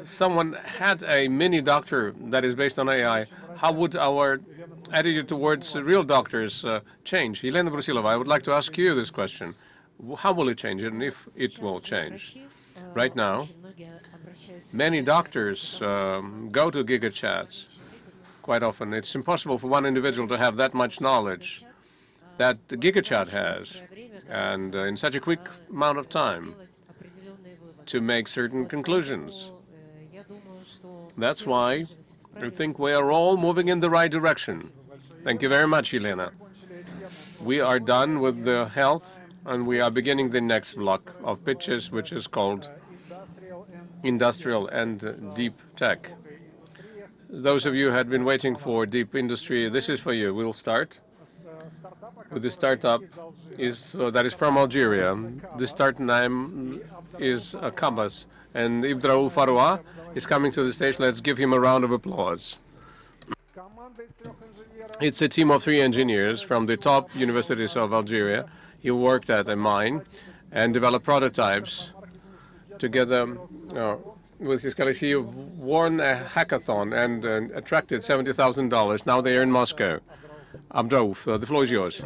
someone had a mini doctor that is based on AI, how would our attitude towards real doctors change? Elena Brusilova, I would like to ask you this question. How will it change, and if it will change? Right now, many doctors go to GigaChats quite often. It's impossible for one individual to have that much knowledge that GigaChat has, and in such a quick amount of time, to make certain conclusions. That's why I think we are all moving in the right direction. Thank you very much, Elena. We are done with the health, and we are beginning the next block of pitches, which is called Industrial and Deep Tech. Those of you who had been waiting for Deep Industry, this is for you. We'll start with the startup that is from Algeria. The start name is Kabas, and Ibdraul Faroua is coming to the stage. Let's give him a round of applause. It's a team of 3 engineers from the top universities of Algeria. He worked at a mine and developed prototypes together with his colleagues. He won a hackathon and attracted $70,000. Now they are in Moscow. Abdrouf, the floor is yours.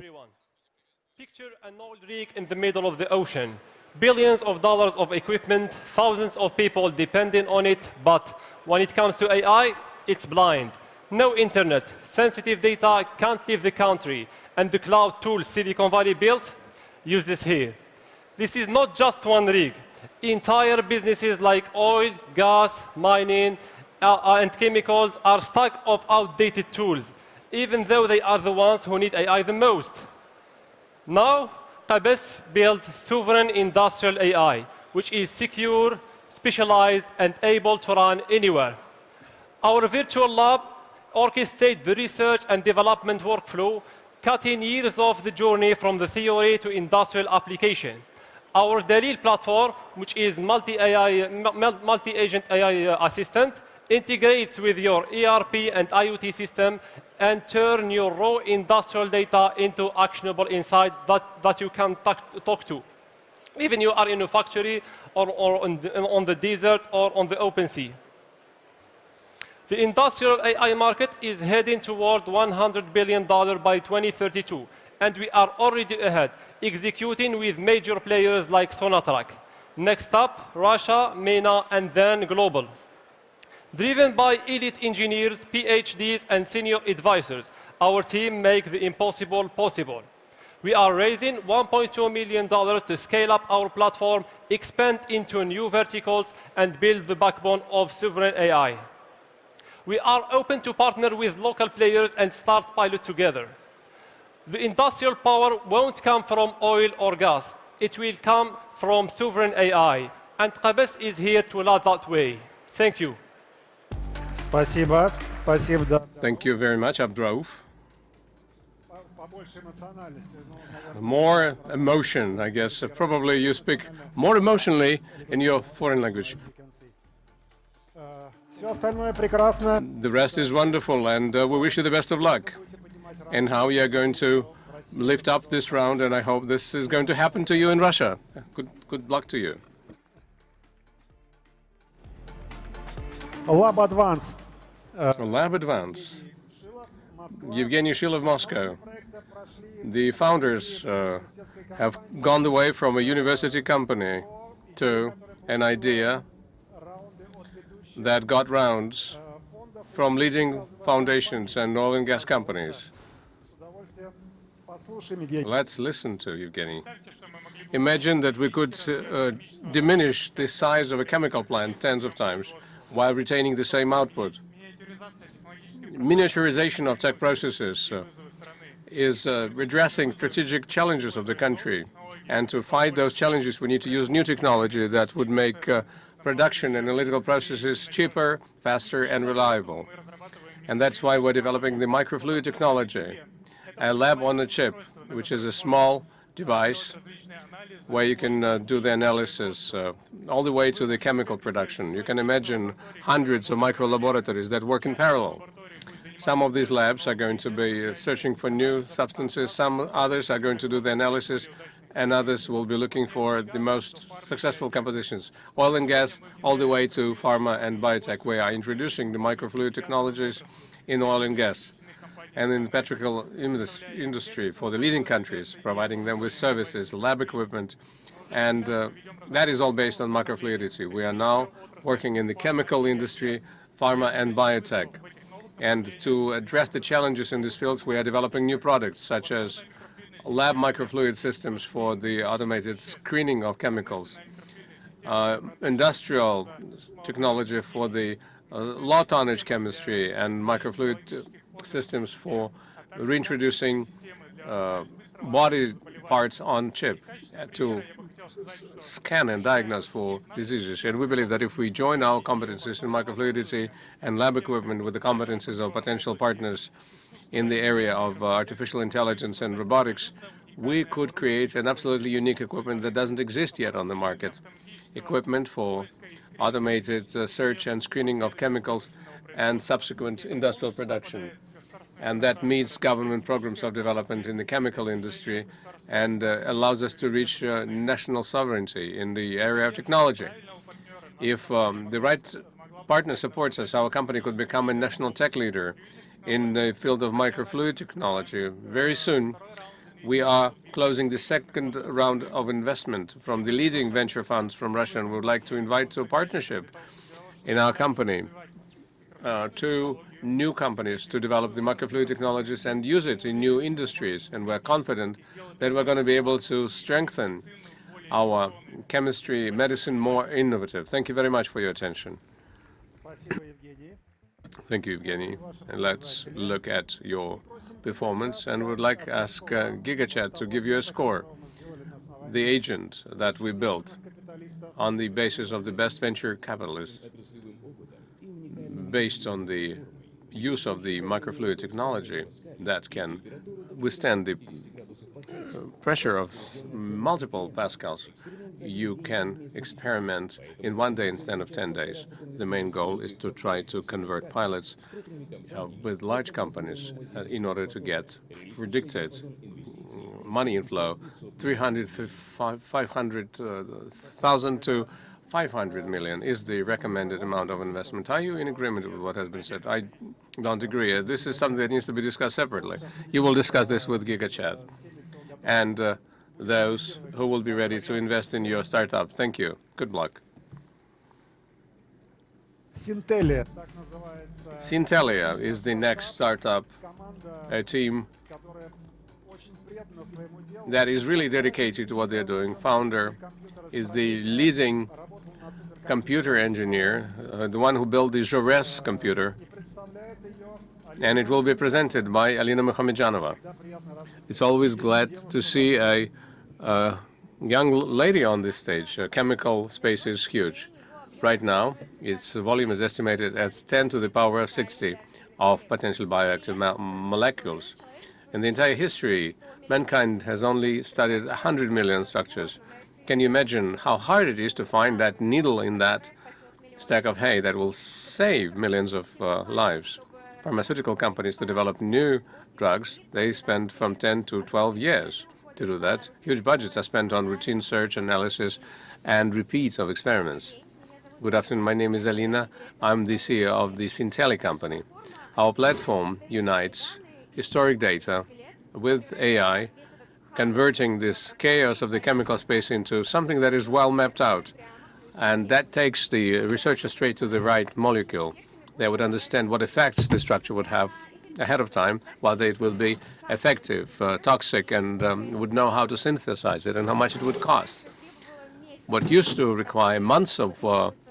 Picture an old rig in the middle of the ocean. Billions of dollars of equipment, thousands of people depending on it, but when it comes to AI, it's blind. No internet, sensitive data can't leave the country, and the cloud tools Silicon Valley built, useless here. This is not just one rig. Entire businesses like oil, gas, mining, and chemicals are stuck of outdated tools, even though they are the ones who need AI the most. Now, Kabas builds sovereign industrial AI, which is secure, specialized, and able to run anywhere. Our virtual lab orchestrates the research and development workflow, cutting years of the journey from the theory to industrial application. Our Dalil platform, which is multi-agent AI assistant, integrates with your ERP and IoT system and turn your raw industrial data into actionable insight that you can talk to. Even you are in a factory or on the desert or on the open sea. The industrial AI market is heading toward $100 billion by 2032, and we are already ahead, executing with major players like Sonatrach. Next up, Russia, MENA, and then global. Driven by elite engineers, PhDs, and senior advisors, our team makes the impossible possible. We are raising $1.2 million to scale up our platform, expand into new verticals, and build the backbone of sovereign AI. We are open to partner with local players and start pilot together. The industrial power won't come from oil or gas. it will come from sovereign AI. And Qabes is here to lead that way. Thank you. Спасибо. Спасибо, да. Thank you very much, Abdraouf. More emotion, I guess. Probably you speak more emotionally in your foreign language. Все остальное прекрасно. The rest is wonderful, and we wish you the best of luck in how you are going to lift up this round, and I hope this is going to happen to you in Russia. Good luck to you. Lab Advance. Lab Advance. Evgeny Shilov, Moscow. The founders have gone the way from a university company to an idea that got rounds from leading foundations and oil and gas companies. Let's listen to Evgeny. Imagine that we could diminish the size of a chemical plant tens of times while retaining the same output. Miniaturization of tech processes is addressing strategic challenges of the country. And to fight those challenges, we need to use new technology that would make production and analytical processes cheaper, faster, and reliable. And that's why we're developing the microfluid technology, a lab on a chip, which is a small device where you can do the analysis all the way to the chemical production. You can imagine hundreds of micro laboratories that work in parallel. Some of these labs are going to be searching for new substances, some others are going to do the analysis, and others will be looking for the most successful compositions. Oil and gas, all the way to pharma and biotech. We are introducing the microfluid technologies in oil and gas and in the petrochemical industry for the leading countries, providing them with services, lab equipment, and that is all based on microfluidity. We are now working in the chemical industry, pharma and biotech. And to address the challenges in these fields, we are developing new products, such as lab microfluid systems for the automated screening of chemicals, industrial technology for the low tonnage chemistry, and microfluid systems for reintroducing body parts on chip to scan and diagnose for diseases. And we believe that if we join our competencies in microfluidity and lab equipment with the competencies of potential partners in the area of artificial intelligence and robotics, we could create an absolutely unique equipment that doesn't exist yet on the market. Equipment for automated search and screening of chemicals and subsequent industrial production. And that meets government programs of development in the chemical industry and allows us to reach national sovereignty in the area of technology. If the right partner supports us, our company could become a national tech leader in the field of microfluid technology. Very soon, we are closing the second round of investment from the leading venture funds from Russia, and we would like to invite to a partnership in our company two new companies to develop the microfluid technologies and use it in new industries. And we're confident that we're going to be able to strengthen our chemistry, medicine more innovative. Thank you very much for your attention. Thank you, Evgeny. And let's look at your performance. And we'd like to ask GigaChat to give you a score. The agent that we built on the basis of the best venture capitalists, based on the use of the microfluid technology that can withstand the pressure of multiple pascals. You can experiment in 1 day instead of 10 days. The main goal is to try to convert pilots with large companies in order to get predicted money inflow, 500,000 to 500 million is the recommended amount of investment. Are you in agreement with what has been said? I don't agree. This is something that needs to be discussed separately. You will discuss this with GigaChat and those who will be ready to invest in your startup. Thank you. Good luck. Syntelia is the next startup, a team that is really dedicated to what they're doing. Founder is the leading computer engineer, the one who built the Jaures computer, and it will be presented by Alina Muhamedjanova. It's always glad to see a young lady on this stage. Chemical space is huge. Right now, its volume is estimated as 10 to the power of 60 of potential bioactive molecules. In the entire history, mankind has only studied 100 million structures. Can you imagine how hard it is to find that needle in that stack of hay that will save millions of lives? Pharmaceutical companies to develop new drugs, they spend from 10 to 12 years to do that. Huge budgets are spent on routine search, analysis, and repeats of experiments. Good afternoon. My name is Alina. I'm the CEO of the Syntelli company. Our platform unites historic data with AI, converting this chaos of the chemical space into something that is well mapped out. And that takes the researcher straight to the right molecule. They would understand what effects the structure would have ahead of time, whether it will be effective, toxic, and would know how to synthesize it and how much it would cost. What used to require months of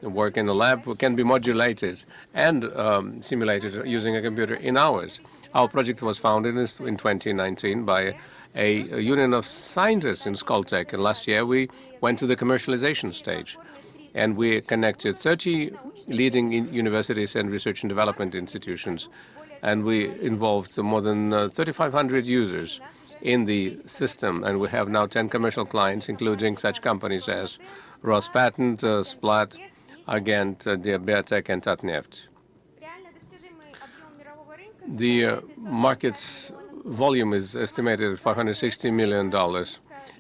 work in the lab can be modulated and simulated using a computer in hours. Our project was founded in 2019 by a union of scientists in HealthTech, and last year we went to the commercialization stage. And we connected 30 leading universities and research and development institutions, and we involved more than 3,500 users in the system, and we have now 10 commercial clients, including such companies as Rospatent, Splat, Argent, Diabetic, and Tatneft. The market's volume is estimated at $560 million,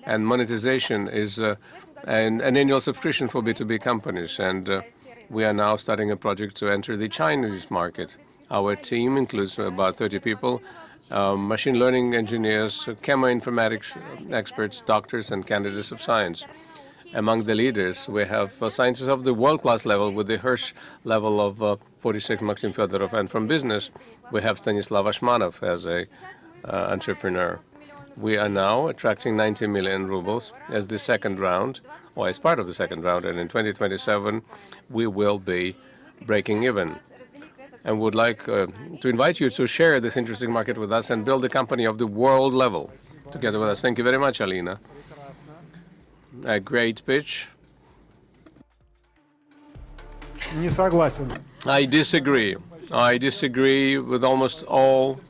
and monetization is an annual subscription for B2B companies. And we are now starting a project to enter the Chinese market. Our team includes about 30 people, machine learning engineers, chemoinformatics experts, doctors, and candidates of science. Among the leaders, we have scientists of the world-class level with the Hirsch level of 46, Maxim Fedorov. And from business, we have Stanislav Ashmanov as an entrepreneur. We are now attracting 90 million rubles as the second round, or as part of the second round. And in 2027, we will be breaking even. And would like to invite you to share this interesting market with us and build a company of the world level together with us. Thank you very much, Alina. A great pitch. Не согласен. I disagree. I disagree with almost all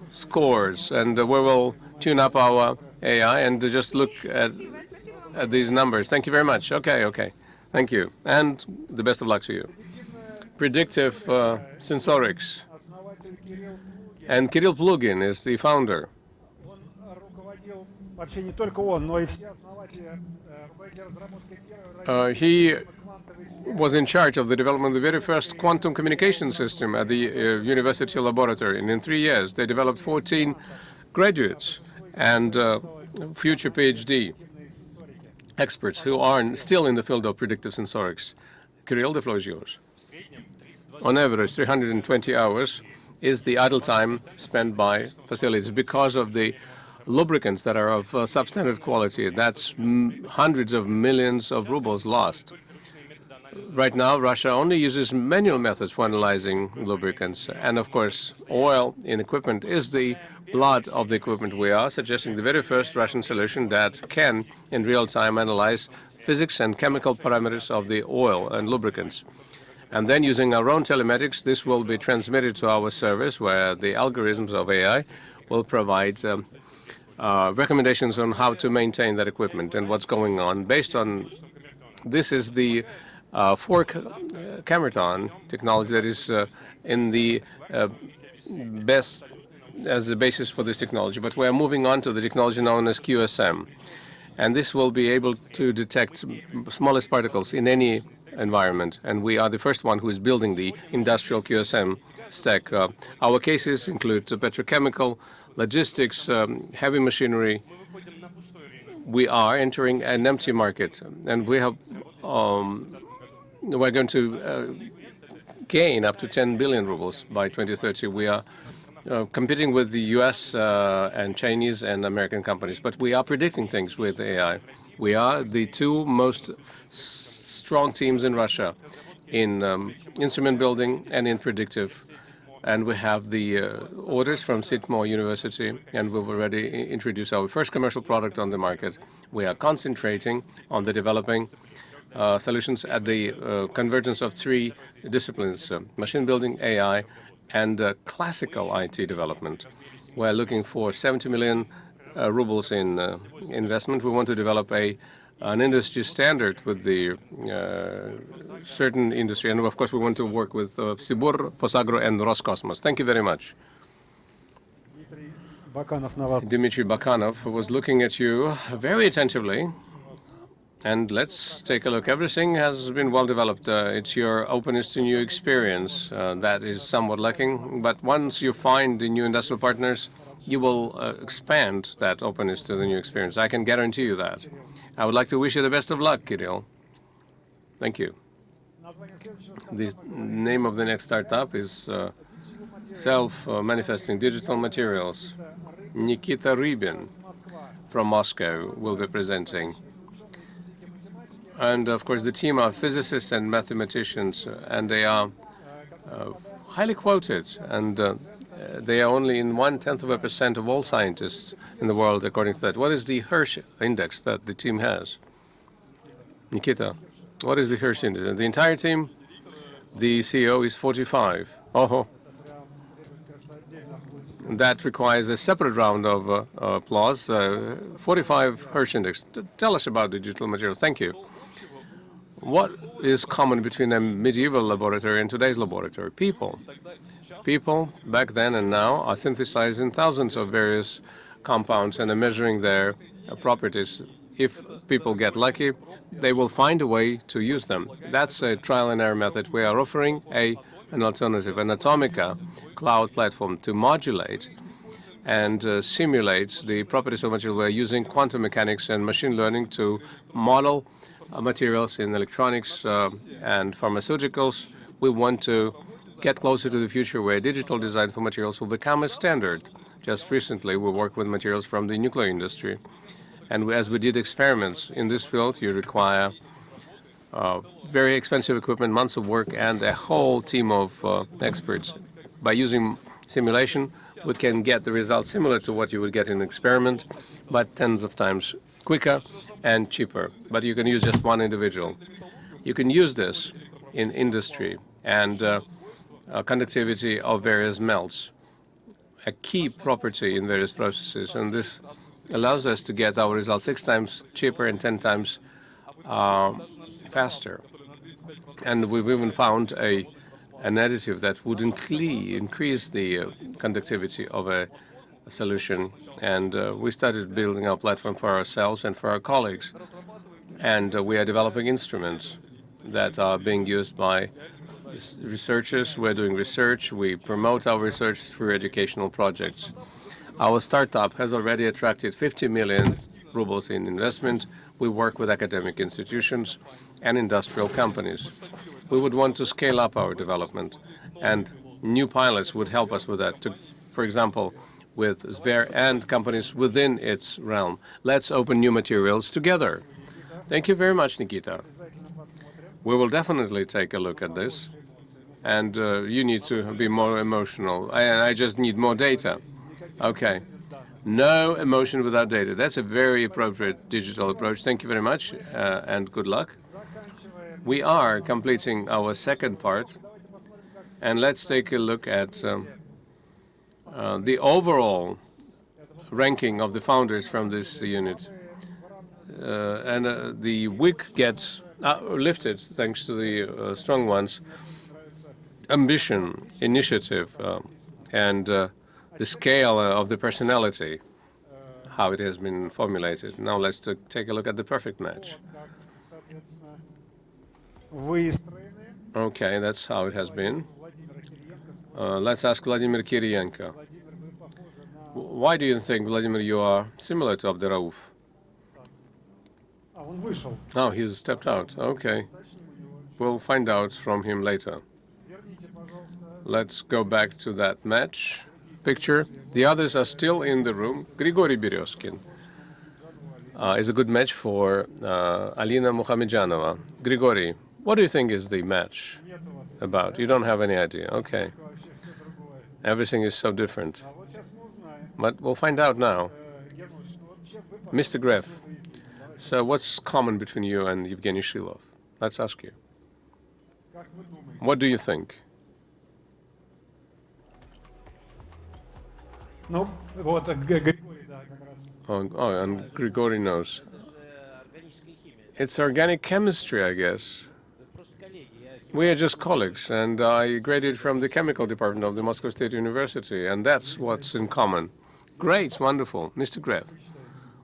scores. And we will tune up our AI and just look at these numbers. Thank you very much. Okay. Thank you. And the best of luck to you. Predictive sensorics. And Kirill Plugin is the founder. He was in charge of the development of the very first quantum communication system at the university laboratory. And in 3 years, they developed 14 graduates and future PhD experts who are still in the field of predictive sensorics. Kirill, the floor is yours. On average, 320 hours is the idle time spent by facilities because of the lubricants that are of substandard quality. That's hundreds of millions of rubles lost. Right now, Russia only uses manual methods for analyzing lubricants. And of course, oil in equipment is the blood of the equipment. We are suggesting the very first Russian solution that can, in real time, analyze physics and chemical parameters of the oil and lubricants. And then using our own telematics, this will be transmitted to our service where the algorithms of AI will provide recommendations on how to maintain that equipment and what's going on. Based on this is the fork Camerton technology that is in the best as the basis for this technology. But we are moving on to the technology known as QSM. And this will be able to detect smallest particles in any environment. And we are the first one who is building the industrial QSM stack. Our cases include petrochemical, logistics, heavy machinery. We are entering an empty market, and we're going to gain up to 10 billion rubles by 2030. We are competing with the U.S. and Chinese and American companies, but we are predicting things with AI. We are the two most strong teams in Russia in instrument building and in predictive And we have the orders from Sitmo University, and we've already introduced our first commercial product on the market. We are concentrating on the developing solutions at the convergence of three disciplines, machine building, AI, and classical IT development. We're looking for 70 million rubles in investment. We want to develop an industry standard with the certain industry. And of course, we want to work with Sber, Fosagro, and Roscosmos. Thank you very much. Dmitry Bakanov was looking at you very attentively. And let's take a look. Everything has been well developed. It's your openness to new experience that is somewhat lacking. But once you find the new industrial partners, you will expand that openness to the new experience. I can guarantee you that. I would like to wish you the best of luck, Kirill. Thank you. The name of the next startup is Self-Manifesting Digital Materials. Nikita Rybin from Moscow will be presenting. And of course, the team are physicists and mathematicians, and they are highly quoted, and they are only in 0.1% of all scientists in the world, according to that. What is the Hirsch index that the team has? Nikita, what is the Hirsch index? The entire team, the CEO is 45. Oh, that requires a separate round of applause. 45 Hirsch index. Tell us about digital materials. Thank you. What is common between a medieval laboratory and today's laboratory? People. People back then and now are synthesizing thousands of various compounds and are measuring their properties. If people get lucky, they will find a way to use them. That's a trial and error method. We are offering an alternative, an Atomica cloud platform to modulate and simulate the properties of material. We're using quantum mechanics and machine learning to model materials in electronics and pharmaceuticals. We want to get closer to the future where digital design for materials will become a standard. Just recently, we worked with materials from the nuclear industry. And as we did experiments in this field, you require very expensive equipment, months of work, and a whole team of experts. By using simulation, we can get the results similar to what you would get in an experiment, but tens of times quicker and cheaper. But you can use just one individual. You can use this in industry and conductivity of various melts, a key property in various processes. And this allows us to get our results 6 times cheaper and 10 times faster. And we've even found an additive that would increase the conductivity of a solution. And we started building our platform for ourselves and for our colleagues. And we are developing instruments that are being used by researchers. We're doing research. We promote our research through educational projects. Our startup has already attracted 50 million rubles in investment. We work with academic institutions and industrial companies. We would want to scale up our development, and new pilots would help us with that. For example, with Sber and companies within its realm. Let's open new materials together. Thank you very much, Nikita. We will definitely take a look at this. And you need to be more emotional. I just need more data. Okay. No emotion without data. That's a very appropriate digital approach. Thank you very much, and good luck. We are completing our second part. And let's take a look at the overall ranking of the founders from this unit. The wick gets lifted thanks to the strong ones. Ambition, initiative, and the scale of the personality, how it has been formulated. Now let's take a look at the perfect match. Okay, that's how it has been. Let's ask Vladimir Kiriyenko. Why do you think, Vladimir, you are similar to Abderraouf? Oh, he's stepped out. Okay. We'll find out from him later. Let's go back to that match picture. The others are still in the room. Grigory Berezkin is a good match for Alina Muhamedjanova. Grigory, what do you think is the match about? You don't have any idea. Okay. Everything is so different. But we'll find out now. Mr. Greff, so what's common between you and Evgeny Shilov? Let's ask you. What do you think? Ну, вот Григорий, да, как раз. Oh, and Grigory knows. It's organic chemistry, I guess. We are just colleagues, and I graduated from the chemical department of the Moscow State University, and that's what's in common. Great, wonderful. Mr. Greff,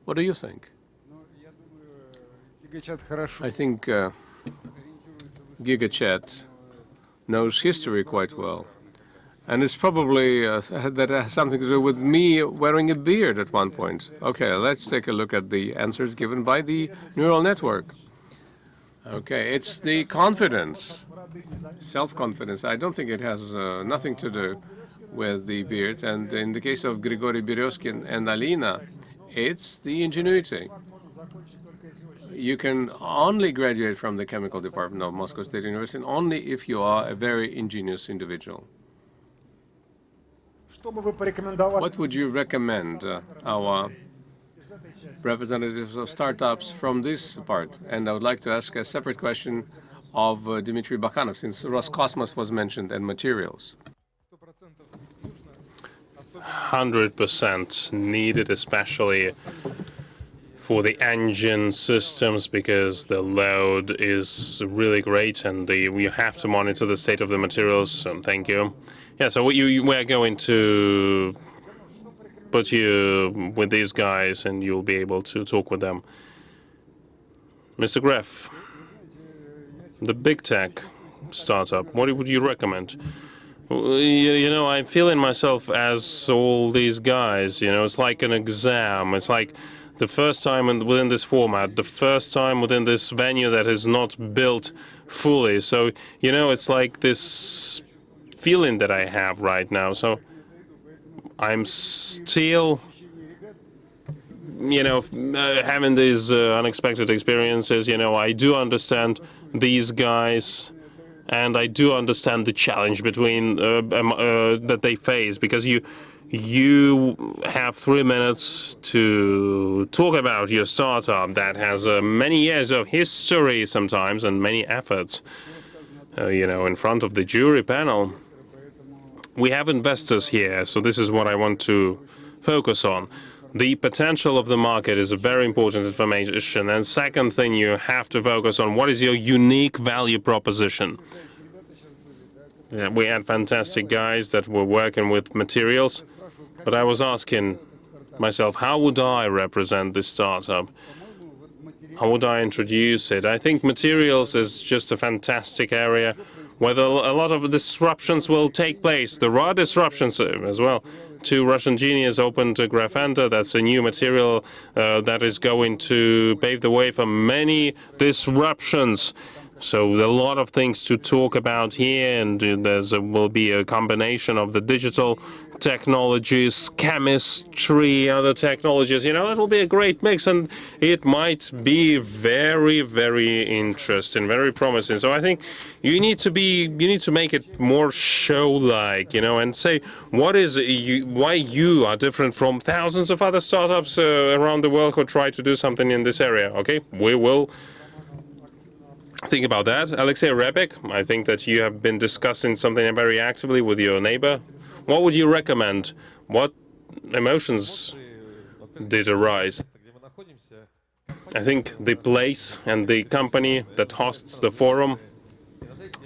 what do you think? I think GigaChat knows history quite well. And it's probably that has something to do with me wearing a beard at one point. Okay, let's take a look at the answers given by the neural network. Okay, it's the confidence, self-confidence. I don't think it has nothing to do with the beard. And in the case of Grigory Berezkin and Alina, it's the ingenuity. You can only graduate from the chemical department of Moscow State University only if you are a very ingenious individual. What would you recommend our representatives of startups from this part? And I would like to ask a separate question of Dmitry Bakhanov, since Roscosmos was mentioned and materials. 100% needed, especially for the engine systems, because the load is really great and we have to monitor the state of the materials. Thank you. Yeah, so we're going to put you with these guys and you'll be able to talk with them. Mr. Greff, the big tech startup, what would you recommend? You know, I'm feeling myself as all these guys, you know, it's like an exam. It's like the first time within this format, the first time within this venue that is not built fully. So, you know, it's like this feeling that I have right now. So I'm still, you know, having these unexpected experiences. You know, I do understand these guys, and I do understand the challenge between that they face, because you have 3 minutes to talk about your startup that has many years of history sometimes and many efforts, you know, in front of the jury panel. We have investors here, so this is what I want to focus on. The potential of the market is a very important information. And second thing, you have to focus on what is your unique value proposition. Yeah, we had fantastic guys that were working with materials, but I was asking myself, how would I represent this startup? How would I introduce it? I think materials is just a fantastic area where a lot of disruptions will take place. There are disruptions as well. 2 Russian geniuses opened Graphenta. That's a new material that is going to pave the way for many disruptions. So a lot of things to talk about here, and will be a combination of the digital technologies, chemistry, other technologies. You know, it will be a great mix, and it might be very, very interesting, very promising. So I think you need to make it more show-like, you know, and say why you are different from thousands of other startups around the world who try to do something in this area. Okay, we will think about that. Alexei Rebek, I think that you have been discussing something very actively with your neighbor. What would you recommend? What emotions did arise? I think the place and the company that hosts the forum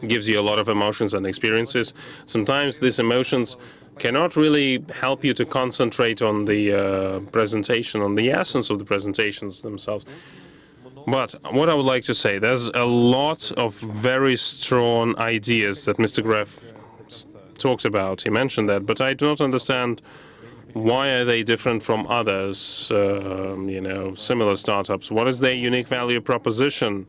gives you a lot of emotions and experiences. Sometimes these emotions cannot really help you to concentrate on the presentation, on the essence of the presentations themselves. But what I would like to say, there's a lot of very strong ideas that Mr. Greff talked about. He mentioned that, but I do not understand why are they different from others, you know, similar startups. What is their unique value proposition?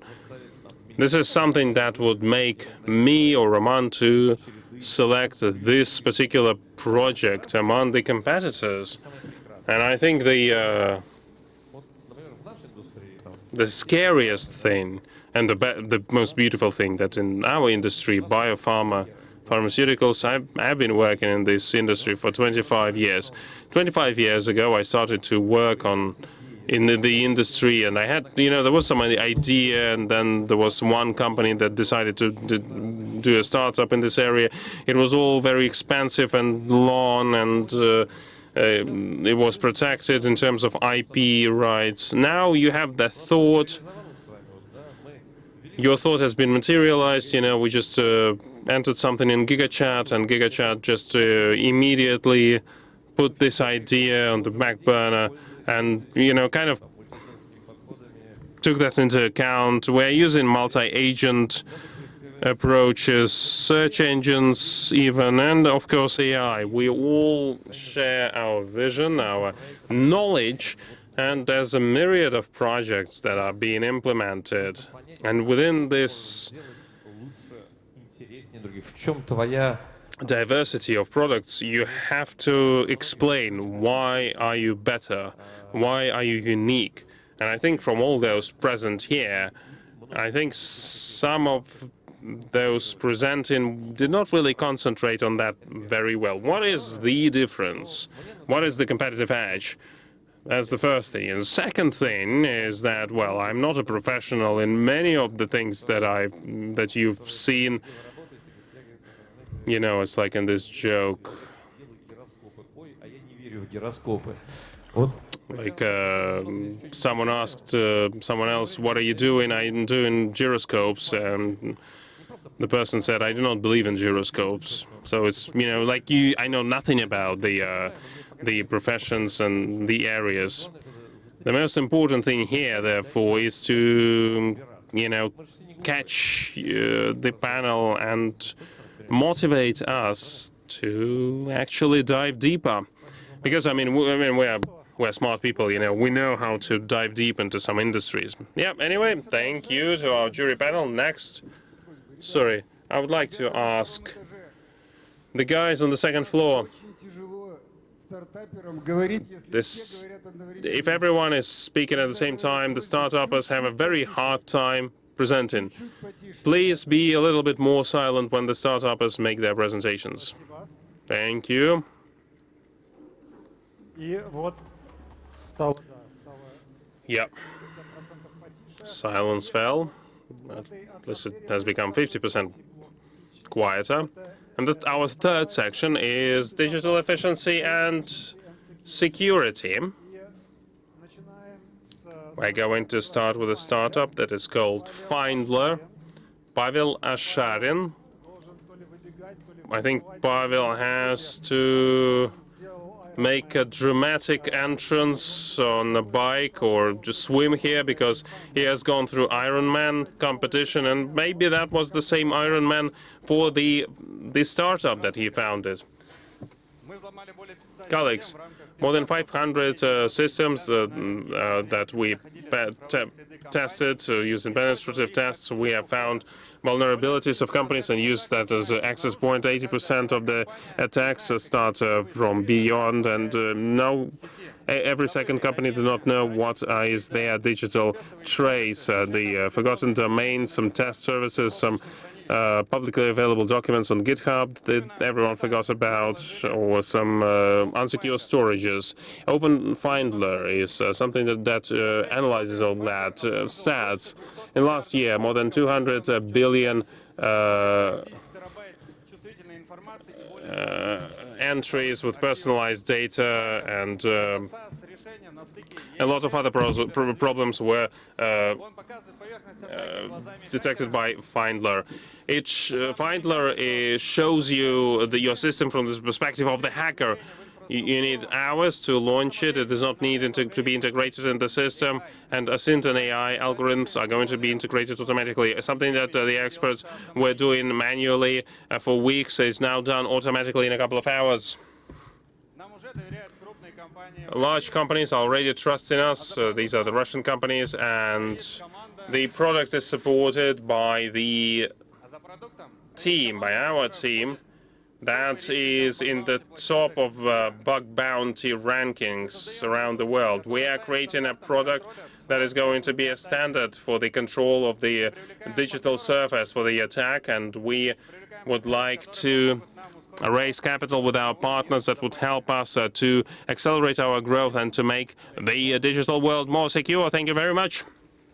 This is something that would make me or Roman to select this particular project among the competitors. And I think the scariest thing and the most beautiful thing that in our industry, biopharma pharmaceuticals. I've been working in this industry for 25 years. 25 years ago, I started to work in the industry, and I had, there was some idea, and then there was one company that decided to do a startup in this area. It was all very expensive and long, and it was protected in terms of IP rights. Now you have that thought. Your thought has been materialized. We just entered something in GigaChat, and GigaChat just immediately put this idea on the back burner and, kind of took that into account. We're using multi-agent approaches, search engines even, and of course AI. We all share our vision, our knowledge, and there's a myriad of projects that are being implemented. And within this diversity of products, you have to explain why are you better, why are you unique. And I think from all those present here, I think some of those presenting did not really concentrate on that very well. What is the difference? What is the competitive edge? That's the first thing. And the second thing is that, well, I'm not a professional in many of the things that you've seen. It's like in this joke. Like someone asked someone else, "What are you doing?" "I'm doing gyroscopes," and the person said, "I do not believe in gyroscopes." So it's like I know nothing about the professions and the areas. The most important thing here, therefore, is to catch the panel and motivate us to actually dive deeper, because we're smart people, we know how to dive deep into some industries. Yeah, anyway, thank you to our jury panel. Next, sorry, I would like to ask the guys on the second floor. If everyone is speaking at the same time, the startuppers have a very hard time presenting. Please be a little bit more silent when the startuppers make their presentations. Thank you. Yeah. Silence fell. At least it has become 50% quieter. And our third section is digital efficiency and security. We're going to start with a startup that is called Findler. Pavel Asharin. I think Pavel has to make a dramatic entrance on a bike or just swim here, because he has gone through Ironman competition, and maybe that was the same Ironman for the startup that he founded. Colleagues, more than 500 systems that we tested using penetrative tests. We have found vulnerabilities of companies and used that as an access point. 80% of the attacks start from beyond, and now every second company does not know what is their digital trace. The forgotten domain, some test services, some publicly available documents on GitHub that everyone forgot about, or some unsecure storages. OpenFindler is something that analyzes all that stats. In last year, more than 200 billion entries with personalized data, and a lot of other problems were detected by Findler. Findler shows you your system from the perspective of the hacker. You need hours to launch it. It does not need to be integrated in the system, and Async and AI algorithms are going to be integrated automatically. Something that the experts were doing manually for weeks is now done automatically in a couple of hours. Large companies are already trusting us. These are the Russian companies, and the product is supported by the team, by our team, that is in the top of bug bounty rankings around the world. We are creating a product that is going to be a standard for the control of the digital surface for the attack, and we would like to raise capital with our partners that would help us to accelerate our growth and to make the digital world more secure. Thank you very much.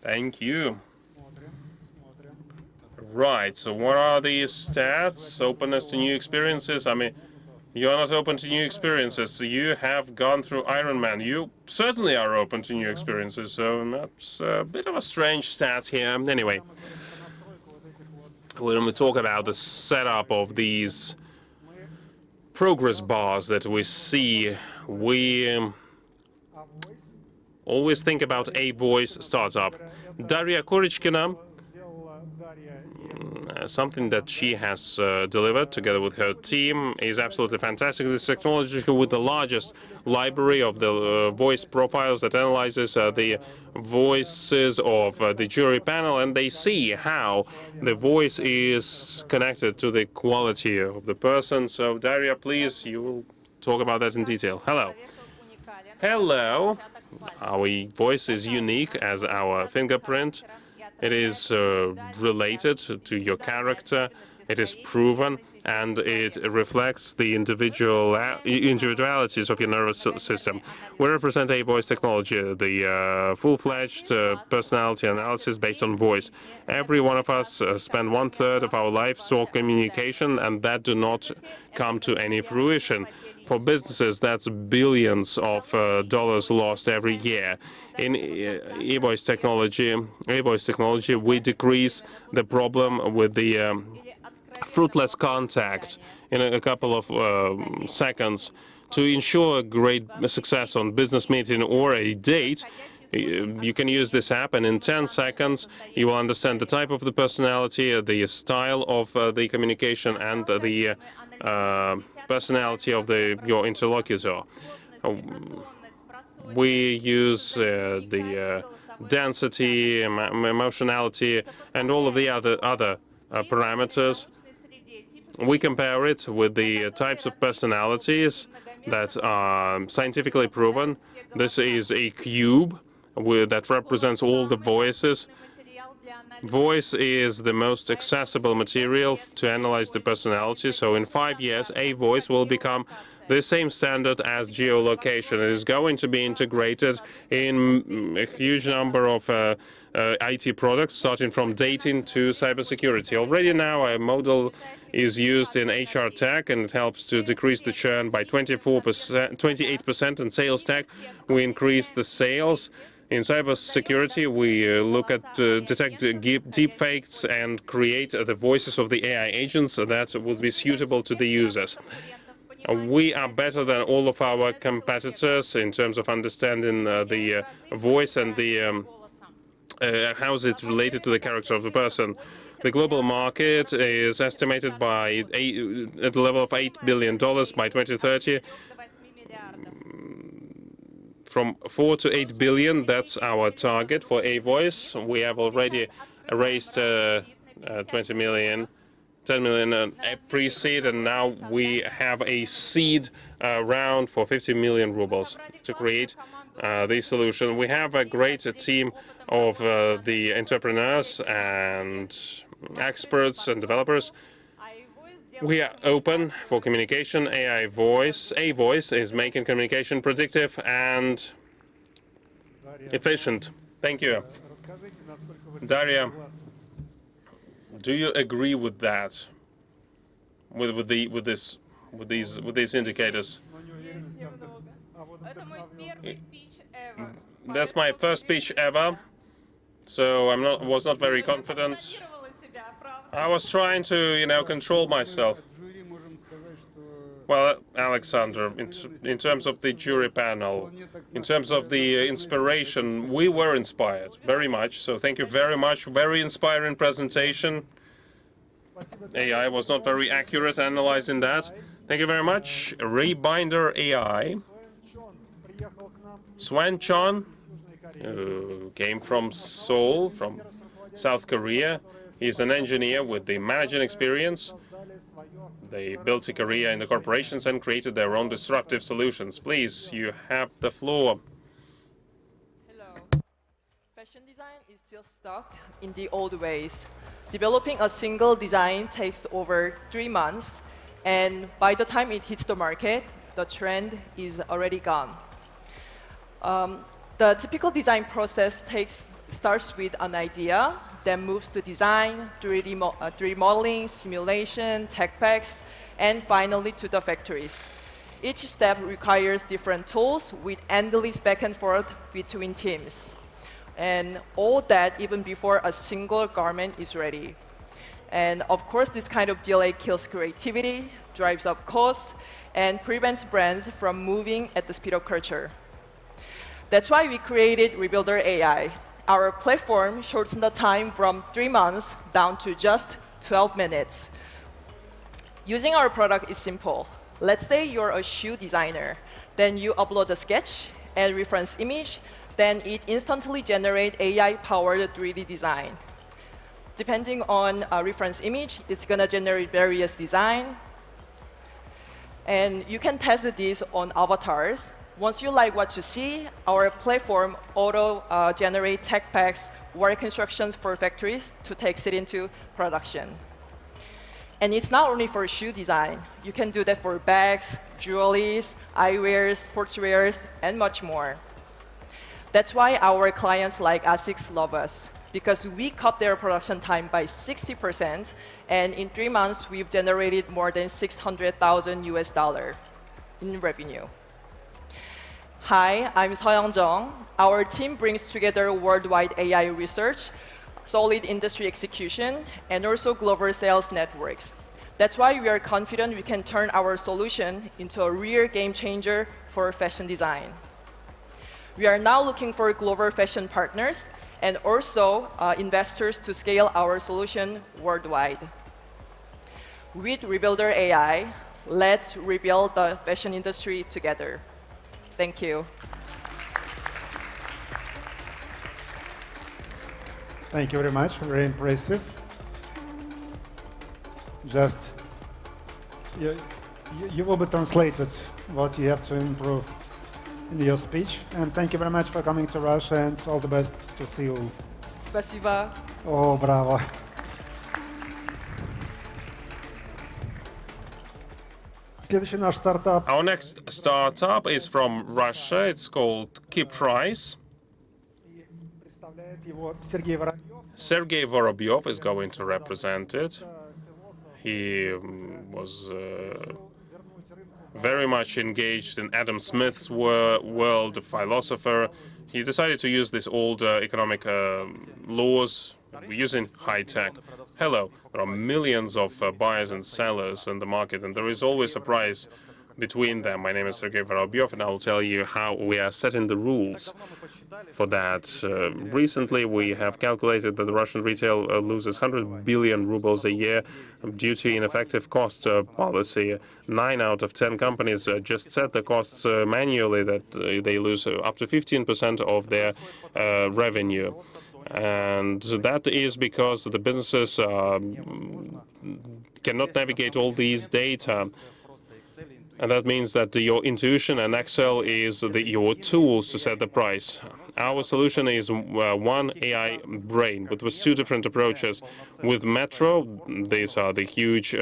Thank you. Right, so what are the stats? Openness to new experiences? I mean, you're not open to new experiences. So you have gone through Ironman. You certainly are open to new experiences. So that's a bit of a strange stat here. Anyway, when we talk about the setup of these progress bars that we see, we always think about a voice startup. Daria Korichkina, something that she has delivered together with her team is absolutely fantastic. This technology with the largest library of the voice profiles that analyzes the voices of the jury panel, and they see how the voice is connected to the quality of the person. So, Daria, please, you will talk about that in detail. Hello. Hello. Our voice is unique as our fingerprint. It is related to your character. It is proven, and it reflects the individualities of your nervous system. We represent a voice technology, the full-fledged personality analysis based on voice. Every one of us spend 1/3 of our lives on communication, and that do not come to any fruition. For businesses, that's billions of dollars lost every year. In e-voice technology, we decrease the problem with the fruitless contact in a couple of seconds. To ensure great success on business meeting or a date, you can use this app, and in 10 seconds you will understand the type of the personality, the style of the communication, and the personality of your interlocutor. We use the density, emotionality, and all of the other parameters. We compare it with the types of personalities that are scientifically proven. This is a cube that represents all the voices. Voice is the most accessible material to analyze the personality. So in 5 years, a voice will become the same standard as geolocation. It is going to be integrated in a huge number of IT products, starting from dating to cybersecurity. Already now, a model is used in HealthTech, and it helps to decrease the churn by 28%. In sales tech, we increase the sales. In cybersecurity, we look at detect deep fakes and create the voices of the AI agents that will be suitable to the users. We are better than all of our competitors in terms of understanding the voice and the how is it related to the character of the person. The global market is estimated by at the level of $8 billion by 2030. From 4 to 8 billion, that's our target for a voice. We have already raised 20 million. 10 million a pre-seed, and now we have a seed round for 50 million rubles to create this solution. We have a great team of the entrepreneurs and experts and developers. We are open for communication. A voice is making communication predictive and efficient. Thank you. Daria, do you agree with that? With these indicators? That's my first speech ever, so was not very confident. I was trying to, control myself. Well, Alexander, in terms of the jury panel, in terms of the inspiration, we were inspired very much. So thank you very much. Very inspiring presentation. AI was not very accurate analyzing that. Thank you very much. Rebinder AI. Swan Chon, who came from Seoul, from South Korea. He's an engineer with the managing experience. They built a career in the corporations and created their own disruptive solutions. Please, you have the floor. Hello. Fashion design is still stuck in the old ways. Developing a single design takes over 3 months, and by the time it hits the market, the trend is already gone. The typical design process starts with an idea, then moves to design, 3D modeling, simulation, tech packs, and finally to the factories. Each step requires different tools with endless back and forth between teams. And all that even before a single garment is ready. And of course, this kind of delay kills creativity, drives up costs, and prevents brands from moving at the speed of culture. That's why we created Rebuilder AI. Our platform shortened the time from 3 months down to just 12 minutes. Using our product is simple. Let's say you're a shoe designer. Then you upload a sketch and reference image. Then it instantly generates AI-powered 3D design. Depending on a reference image, it's going to generate various design. And you can test this on avatars. Once you like what you see, our platform auto-generates tech packs, work instructions for factories to take it into production. And it's not only for shoe design. You can do that for bags, jewelries, eyewear, sportswear, and much more. That's why our clients like ASICS love us, because we cut their production time by 60%, and in 3 months, we've generated more than $600,000 in revenue. Hi, I'm Seoyoung Jung. Our team brings together worldwide AI research, solid industry execution, and also global sales networks. That's why we are confident we can turn our solution into a real game changer for fashion design. We are now looking for global fashion partners and also investors to scale our solution worldwide. With Rebuilder AI, let's rebuild the fashion industry together. Thank you. Thank you very much. Very impressive. Just, you will be translated what you have to improve in your speech. And thank you very much for coming to Russia, and all the best to see you. Спасибо. Oh, bravo. Следующий наш стартап. Our next startup is from Russia. It's called Keyprice. Sergey Vorobyov is going to represent it. He was very much engaged in Adam Smith's world, a philosopher. He decided to use these old economic laws using high tech. Hello, there are millions of buyers and sellers in the market, and there is always a price between them. My name is Sergey Vorobyov, and I will tell you how we are setting the rules for that. Recently, we have calculated that the Russian retail loses 100 billion rubles a year due to ineffective cost policy. 9 out of 10 companies just set the costs manually, that they lose up to 15% of their revenue. And that is because the businesses cannot navigate all these data. And that means that your intuition and Excel is your tools to set the price. Our solution is one AI brain, but with 2 different approaches. With Metro, these are the huge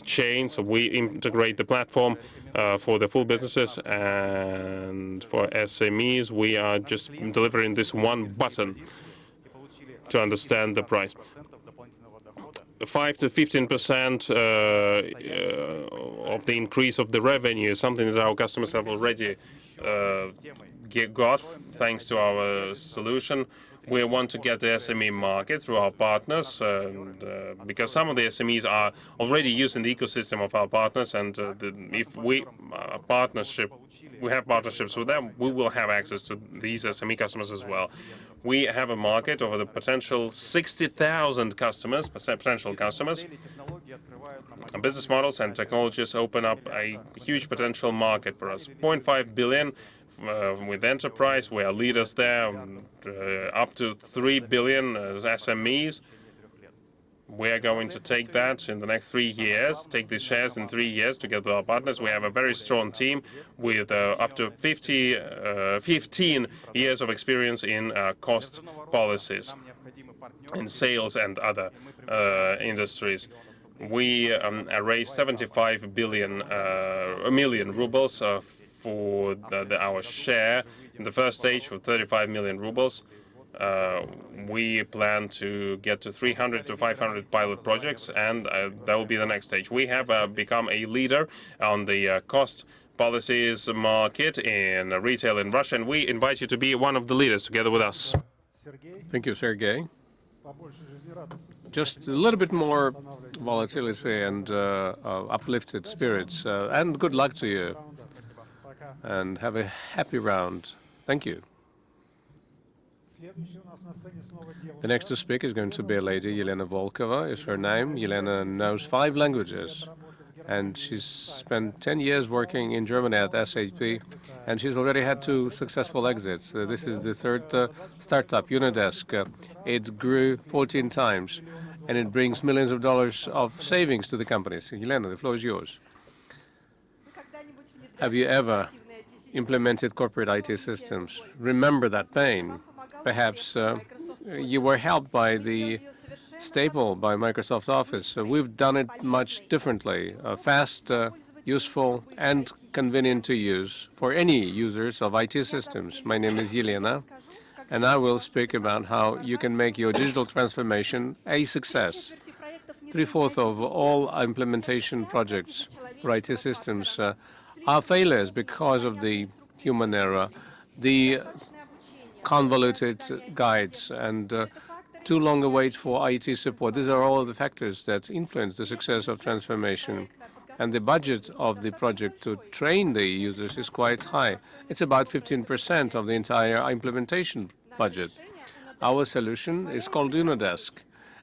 chains. We integrate the platform for the full businesses, and for SMEs, we are just delivering this one button to understand the price. 5 to 15% of the increase of the revenue is something that our customers have already got thanks to our solution. We want to get the SME market through our partners, and because some of the SMEs are already using the ecosystem of our partners, and if we have partnerships with them, we will have access to these SME customers as well. We have a market of the potential 60,000 customers, potential customers. Business models and technologies open up a huge potential market for us. 0.5 billion with enterprise, we are leaders there, up to 3 billion as SMEs. We are going to take that in the next 3 years, take these shares in 3 years together with our partners. We have a very strong team with up to 15 years of experience in cost policies. in sales and other industries. We raised 75 million rubles for our share in the first stage for 35 million rubles. We plan to get to 300 to 500 pilot projects, and that will be the next stage. We have become a leader on the cost policies market in retail in Russia, and we invite you to be one of the leaders together with us. Thank you, Sergey. Just a little bit more volatility and uplifted spirits. And good luck to you. And have a happy round. Thank you. The next to speak is going to be a lady, Yelena Volkova is her name. Yelena knows 5 languages, and she's spent 10 years working in Germany at SAP, and she's already had 2 successful exits. This is the 3rd startup, Unidesk. It grew 14 times, and it brings millions of dollars of savings to the companies. Yelena, the floor is yours. Have you ever implemented corporate IT systems? Remember that pain. Perhaps you were helped by the staple by Microsoft Office. We've done it much differently, fast, useful, and convenient to use for any users of IT systems. My name is Yelena, and I will speak about how you can make your digital transformation a success. 3/4 of all implementation projects for IT systems are failures because of the human error, the convoluted guides, and too long a wait for IT support. These are all the factors that influence the success of transformation. And the budget of the project to train the users is quite high. It's about 15% of the entire implementation budget. Our solution is called Unidesk,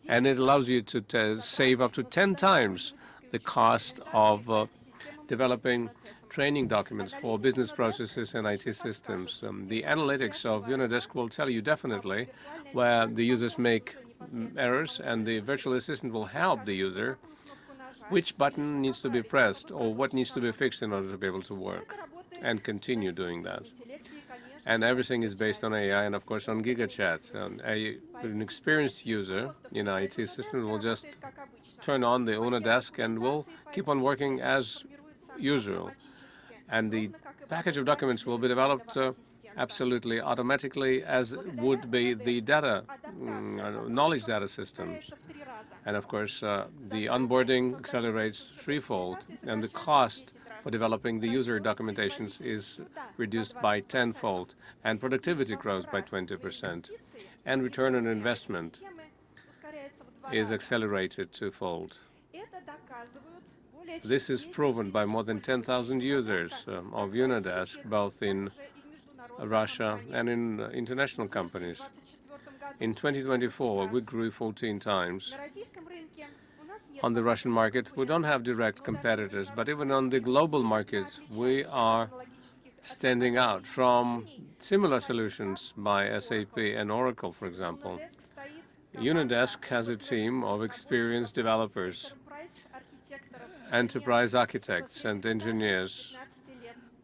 and it allows you to save up to 10 times the cost of developing training documents for business processes and IT systems. The analytics of Unidesk will tell you definitely where the users make errors, and the virtual assistant will help the user which button needs to be pressed or what needs to be fixed in order to be able to work and continue doing that. And everything is based on AI and, of course, on GigaChat. An experienced user in an IT system will just turn on the Unidesk and will keep on working as usual. And the package of documents will be developed absolutely automatically, as would be the data, knowledge data systems. And of course, the onboarding accelerates 3-fold, and the cost for developing the user documentations is reduced by 10-fold, and productivity grows by 20%, and return on investment is accelerated 2-fold. This is proven by more than 10,000 users of Unidesk, both in Russia and in international companies. In 2024, we grew 14 times. On the Russian market, we don't have direct competitors, but even on the global market, we are standing out from similar solutions by SAP and Oracle, for example. Unidesk has a team of experienced developers, enterprise architects and engineers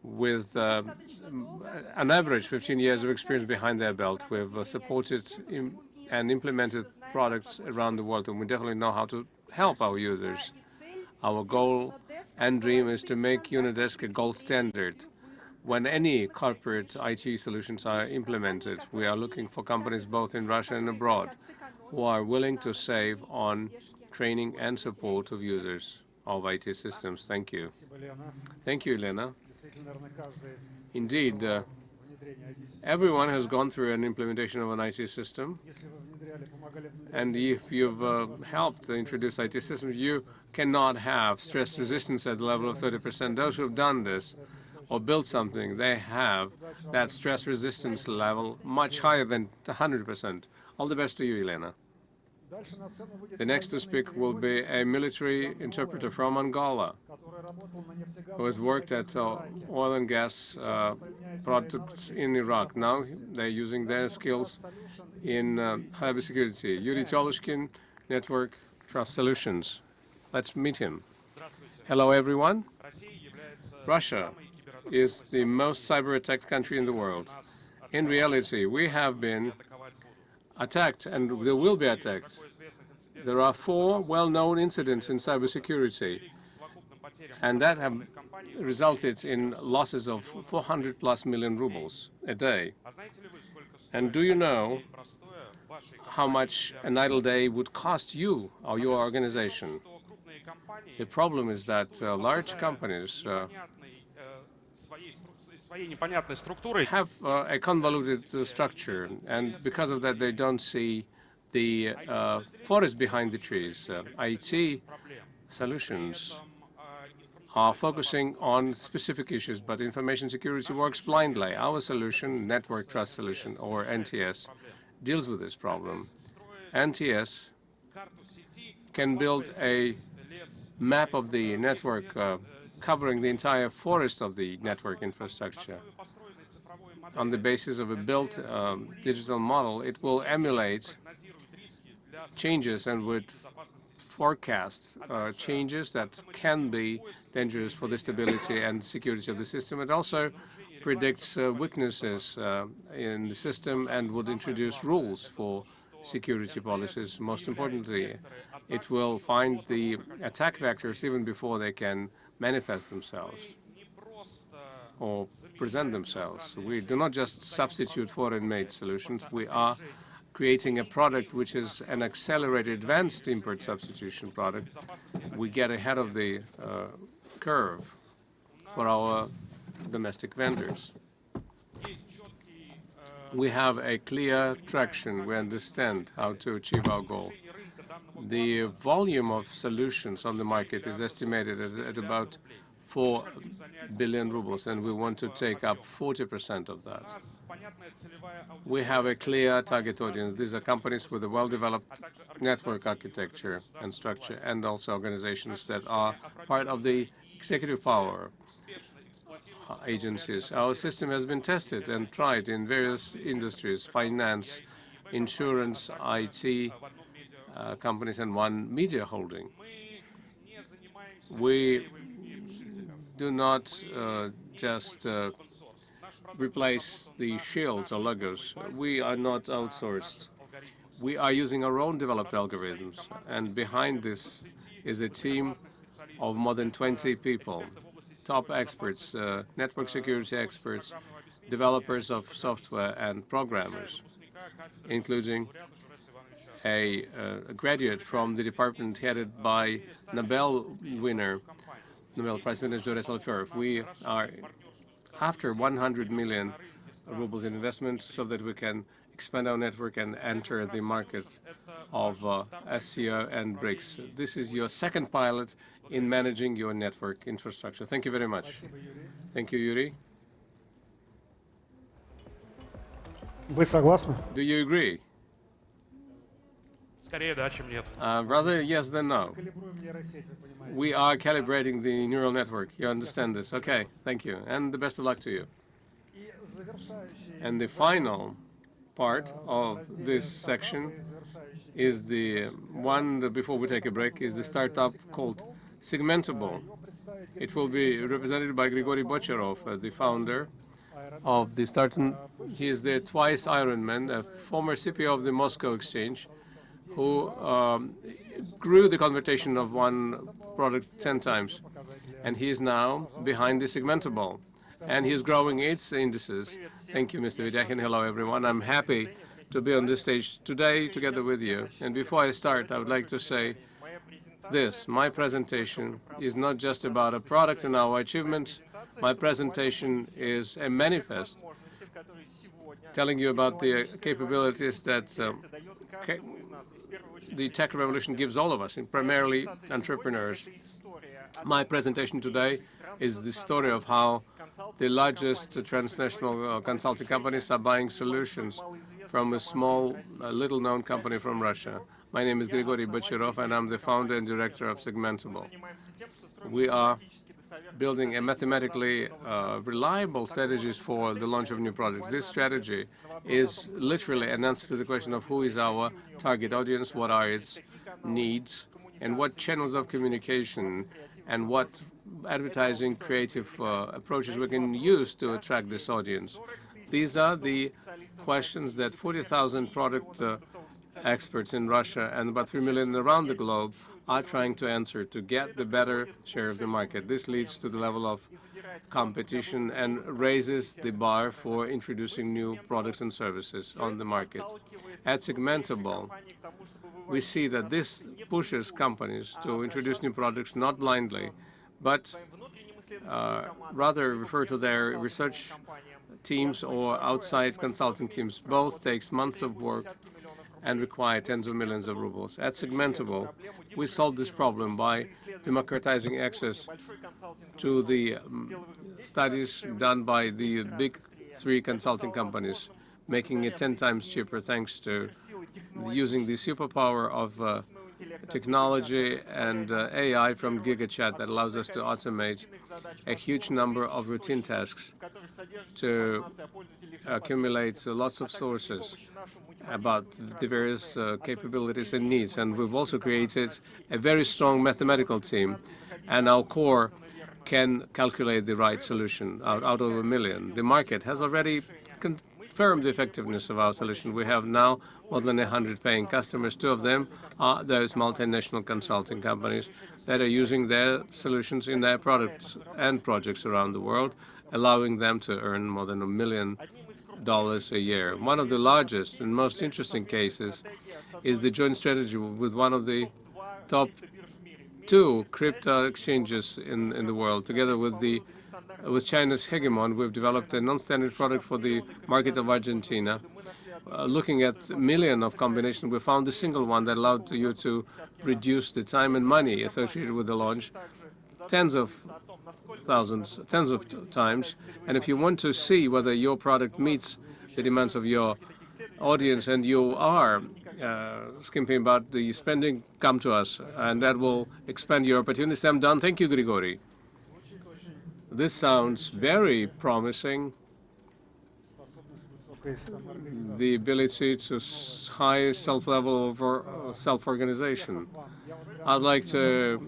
with an average 15 years of experience behind their belt. We've supported and implemented products around the world, and we definitely know how to help our users. Our goal and dream is to make Unidesk a gold standard. When any corporate IT solutions are implemented, we are looking for companies both in Russia and abroad who are willing to save on training and support of users of IT systems. Thank you. Thank you, Elena. Indeed, everyone has gone through an implementation of an IT system. And if you've helped introduce IT systems, you cannot have stress resistance at the level of 30%. Those who have done this or built something, they have that stress resistance level much higher than 100%. All the best to you, Elena. The next to speak will be a military interpreter from Angola who has worked at oil and gas projects in Iraq. Now they're using their skills in cybersecurity. Yuri Tolushkin, Network Trust Solutions. Let's meet him. Hello, everyone. Russia is the most cyber-attacked country in the world. In reality, we have been attacked, and they will be attacked. There are 4 well-known incidents in cybersecurity, and that have resulted in losses of 400+ million rubles a day. And do you know how much an idle day would cost you or your organization? The problem is that large companies have a convoluted structure, and because of that, they don't see the forest behind the trees. IT solutions are focusing on specific issues, but information security works blindly. Our solution, Network Trust Solution, or NTS, deals with this problem. NTS can build a map of the network covering the entire forest of the network infrastructure. On the basis of a built digital model, it will emulate changes and would forecast changes that can be dangerous for the stability and security of the system. It also predicts weaknesses in the system and would introduce rules for security policies. Most importantly, it will find the attack vectors even before they can manifest themselves or present themselves. We do not just substitute foreign-made solutions. We are creating a product which is an accelerated advanced import substitution product. We get ahead of the curve for our domestic vendors. We have a clear traction. We understand how to achieve our goal. The volume of solutions on the market is estimated at about 4 billion rubles, and we want to take up 40% of that. We have a clear target audience. These are companies with a well-developed network architecture and structure, and also organizations that are part of the executive power agencies. Our system has been tested and tried in various industries: finance, insurance, IT companies, and one media holding. We do not just replace the shields or logos. We are not outsourced. We are using our own developed algorithms, and behind this is a team of more than 20 people, top experts, network security experts, developers of software, and programmers, including a graduate from the department headed by Nobel Prize winner Jurek Alferov. We are after 100 million rubles in investment so that we can expand our network and enter the market of SCO and BRICS. This is your second pilot in managing your network infrastructure. Thank you very much. Thank you, Yuri. Вы согласны? Do you agree? Rather yes than no. We are calibrating the neural network. You understand this? Okay, thank you. And the best of luck to you. And the final part of this section is the one that before we take a break is the startup called Segmentable. It will be represented by Grigory Bocharov, the founder of the startup. He is the twice Ironman, a former CPO of the Moscow Exchange, who grew the conversion of one product 10 times. And he is now behind the Segmentable. And he is growing its indices. Thank you, Mr. Vidyakin. Hello, everyone. I'm happy to be on this stage today together with you. And before I start, I would like to say this. My presentation is not just about a product and our achievements. My presentation is a manifest telling you about the capabilities that the tech revolution gives all of us, and primarily entrepreneurs. My presentation today is the story of how the largest transnational consulting companies are buying solutions from a small, little-known company from Russia. My name is Grigory Bocharov, and I'm the founder and director of Segmentable. We are building a mathematically reliable strategies for the launch of new products. This strategy is literally an answer to the question of who is our target audience, what are its needs, and what channels of communication and what advertising creative approaches we can use to attract this audience. These are the questions that 40,000 product experts in Russia and about 3 million around the globe are trying to answer to get the better share of the market. This leads to the level of competition and raises the bar for introducing new products and services on the market. At Segmentable, we see that this pushes companies to introduce new products not blindly, but rather refer to their research teams or outside consulting teams. Both takes months of work and require tens of millions of rubles. At Segmentable, we solved this problem by democratizing access to the studies done by the big 3 consulting companies, making it 10 times cheaper thanks to using the superpower of technology and AI from GigaChat that allows us to automate a huge number of routine tasks to accumulate lots of sources about the various capabilities and needs. And we've also created a very strong mathematical team, and our core can calculate the right solution out of a million. The market has already confirmed the effectiveness of our solution. We have now more than 100 paying customers. 2 of them are those multinational consulting companies that are using their solutions in their products and projects around the world, allowing them to earn more than $1 million a year. One of the largest and most interesting cases is the joint strategy with one of the top 2 crypto exchanges in the world. Together with China's hegemon, we've developed a non-standard product for the market of Argentina. Looking at millions of combinations, we found a single one that allowed you to reduce the time and money associated with the launch tens of thousands, tens of times. And if you want to see whether your product meets the demands of your audience and you are skimping about the spending, come to us, and that will expand your opportunities. I'm done. Thank you, Grigory. This sounds very promising. The ability to high self-level of self-organization. I'd like to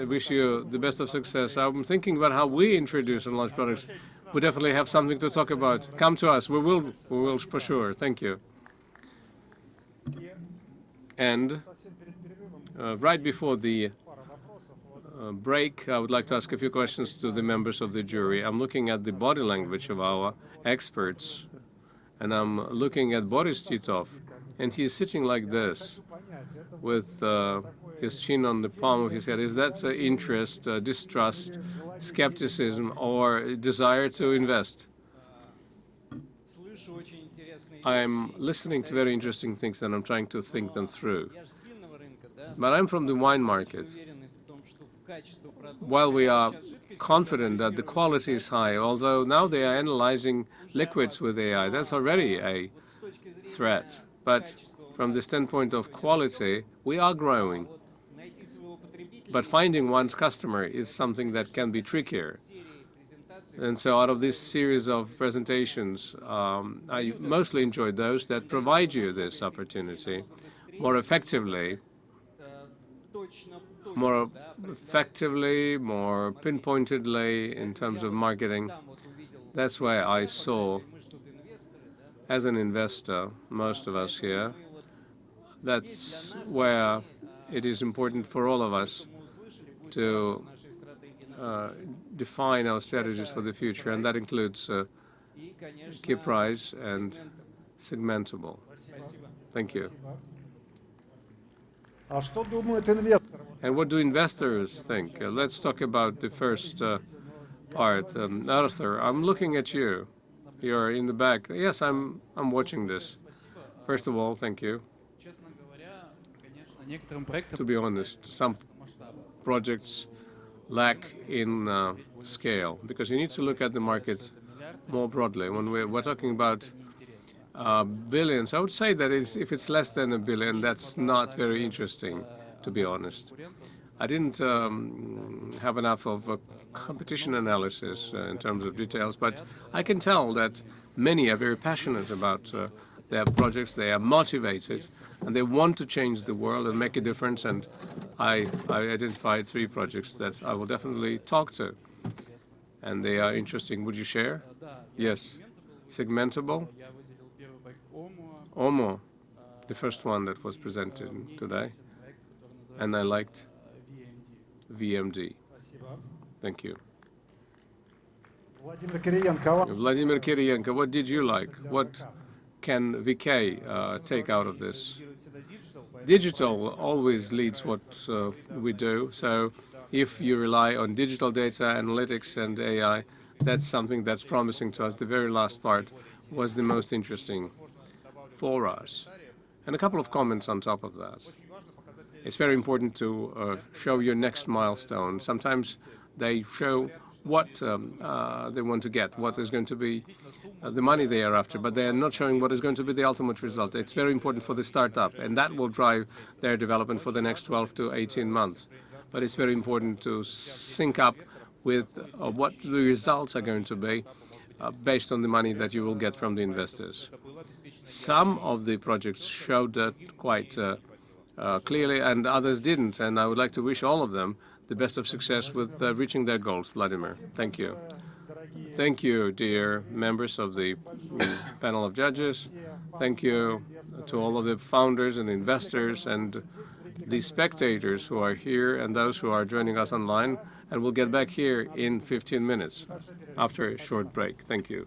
wish you the best of success. I'm thinking about how we introduce and launch products. We definitely have something to talk about. Come to us. We will for sure. Thank you. And right before the break, I would like to ask a few questions to the members of the jury. I'm looking at the body language of our experts, and I'm looking at Boris Titov, and he's sitting like this with his chin on the palm of his head. Is that interest, distrust, skepticism, or desire to invest? I'm listening to very interesting things, and I'm trying to think them through. But I'm from the wine market. While we are confident that the quality is high, although now they are analyzing liquids with AI, that's already a threat. But from the standpoint of quality, we are growing. But finding one's customer is something that can be trickier. And so out of this series of presentations, I mostly enjoyed those that provide you this opportunity more effectively, more pinpointedly in terms of marketing. That's why I saw, as an investor, most of us here, that's where it is important for all of us to define our strategies for the future, and that includes key price and segmentable. Thank you. And what do investors think? Let's talk about the first part. Arthur, I'm looking at you. You're in the back. Yes, I'm watching this. First of all, thank you. To be honest, some projects lack in scale, because you need to look at the markets more broadly. When we're talking about billions, I would say that if it's less than $1 billion, that's not very interesting, to be honest. I didn't have enough of a competition analysis in terms of details, but I can tell that many are very passionate about their projects. They are motivated, and they want to change the world and make a difference. And I identified 3 projects that I will definitely talk to, and they are interesting. Would you share? Yes. segmentable. OMO, the first one that was presented today, and I liked VMD. Thank you. Vladimir Kiriyenko, what did you like? What can VK take out of this? Digital always leads what we do. So if you rely on digital data, analytics, and AI, that's something that's promising to us. The very last part was the most interesting for us. And a couple of comments on top of that. It's very important to show your next milestone. Sometimes they show what they want to get, what is going to be the money they are after, but they are not showing what is going to be the ultimate result. It's very important for the startup, and that will drive their development for the next 12 to 18 months. But it's very important to sync up with what the results are going to be based on the money that you will get from the investors. Some of the projects showed that quite clearly, and others didn't, and I would like to wish all of them the best of success with reaching their goals. Vladimir, thank you. Thank you, dear members of the panel of judges. Thank you to all of the founders and investors and the spectators who are here and those who are joining us online. And we'll get back here in 15 minutes after a short break. Thank you.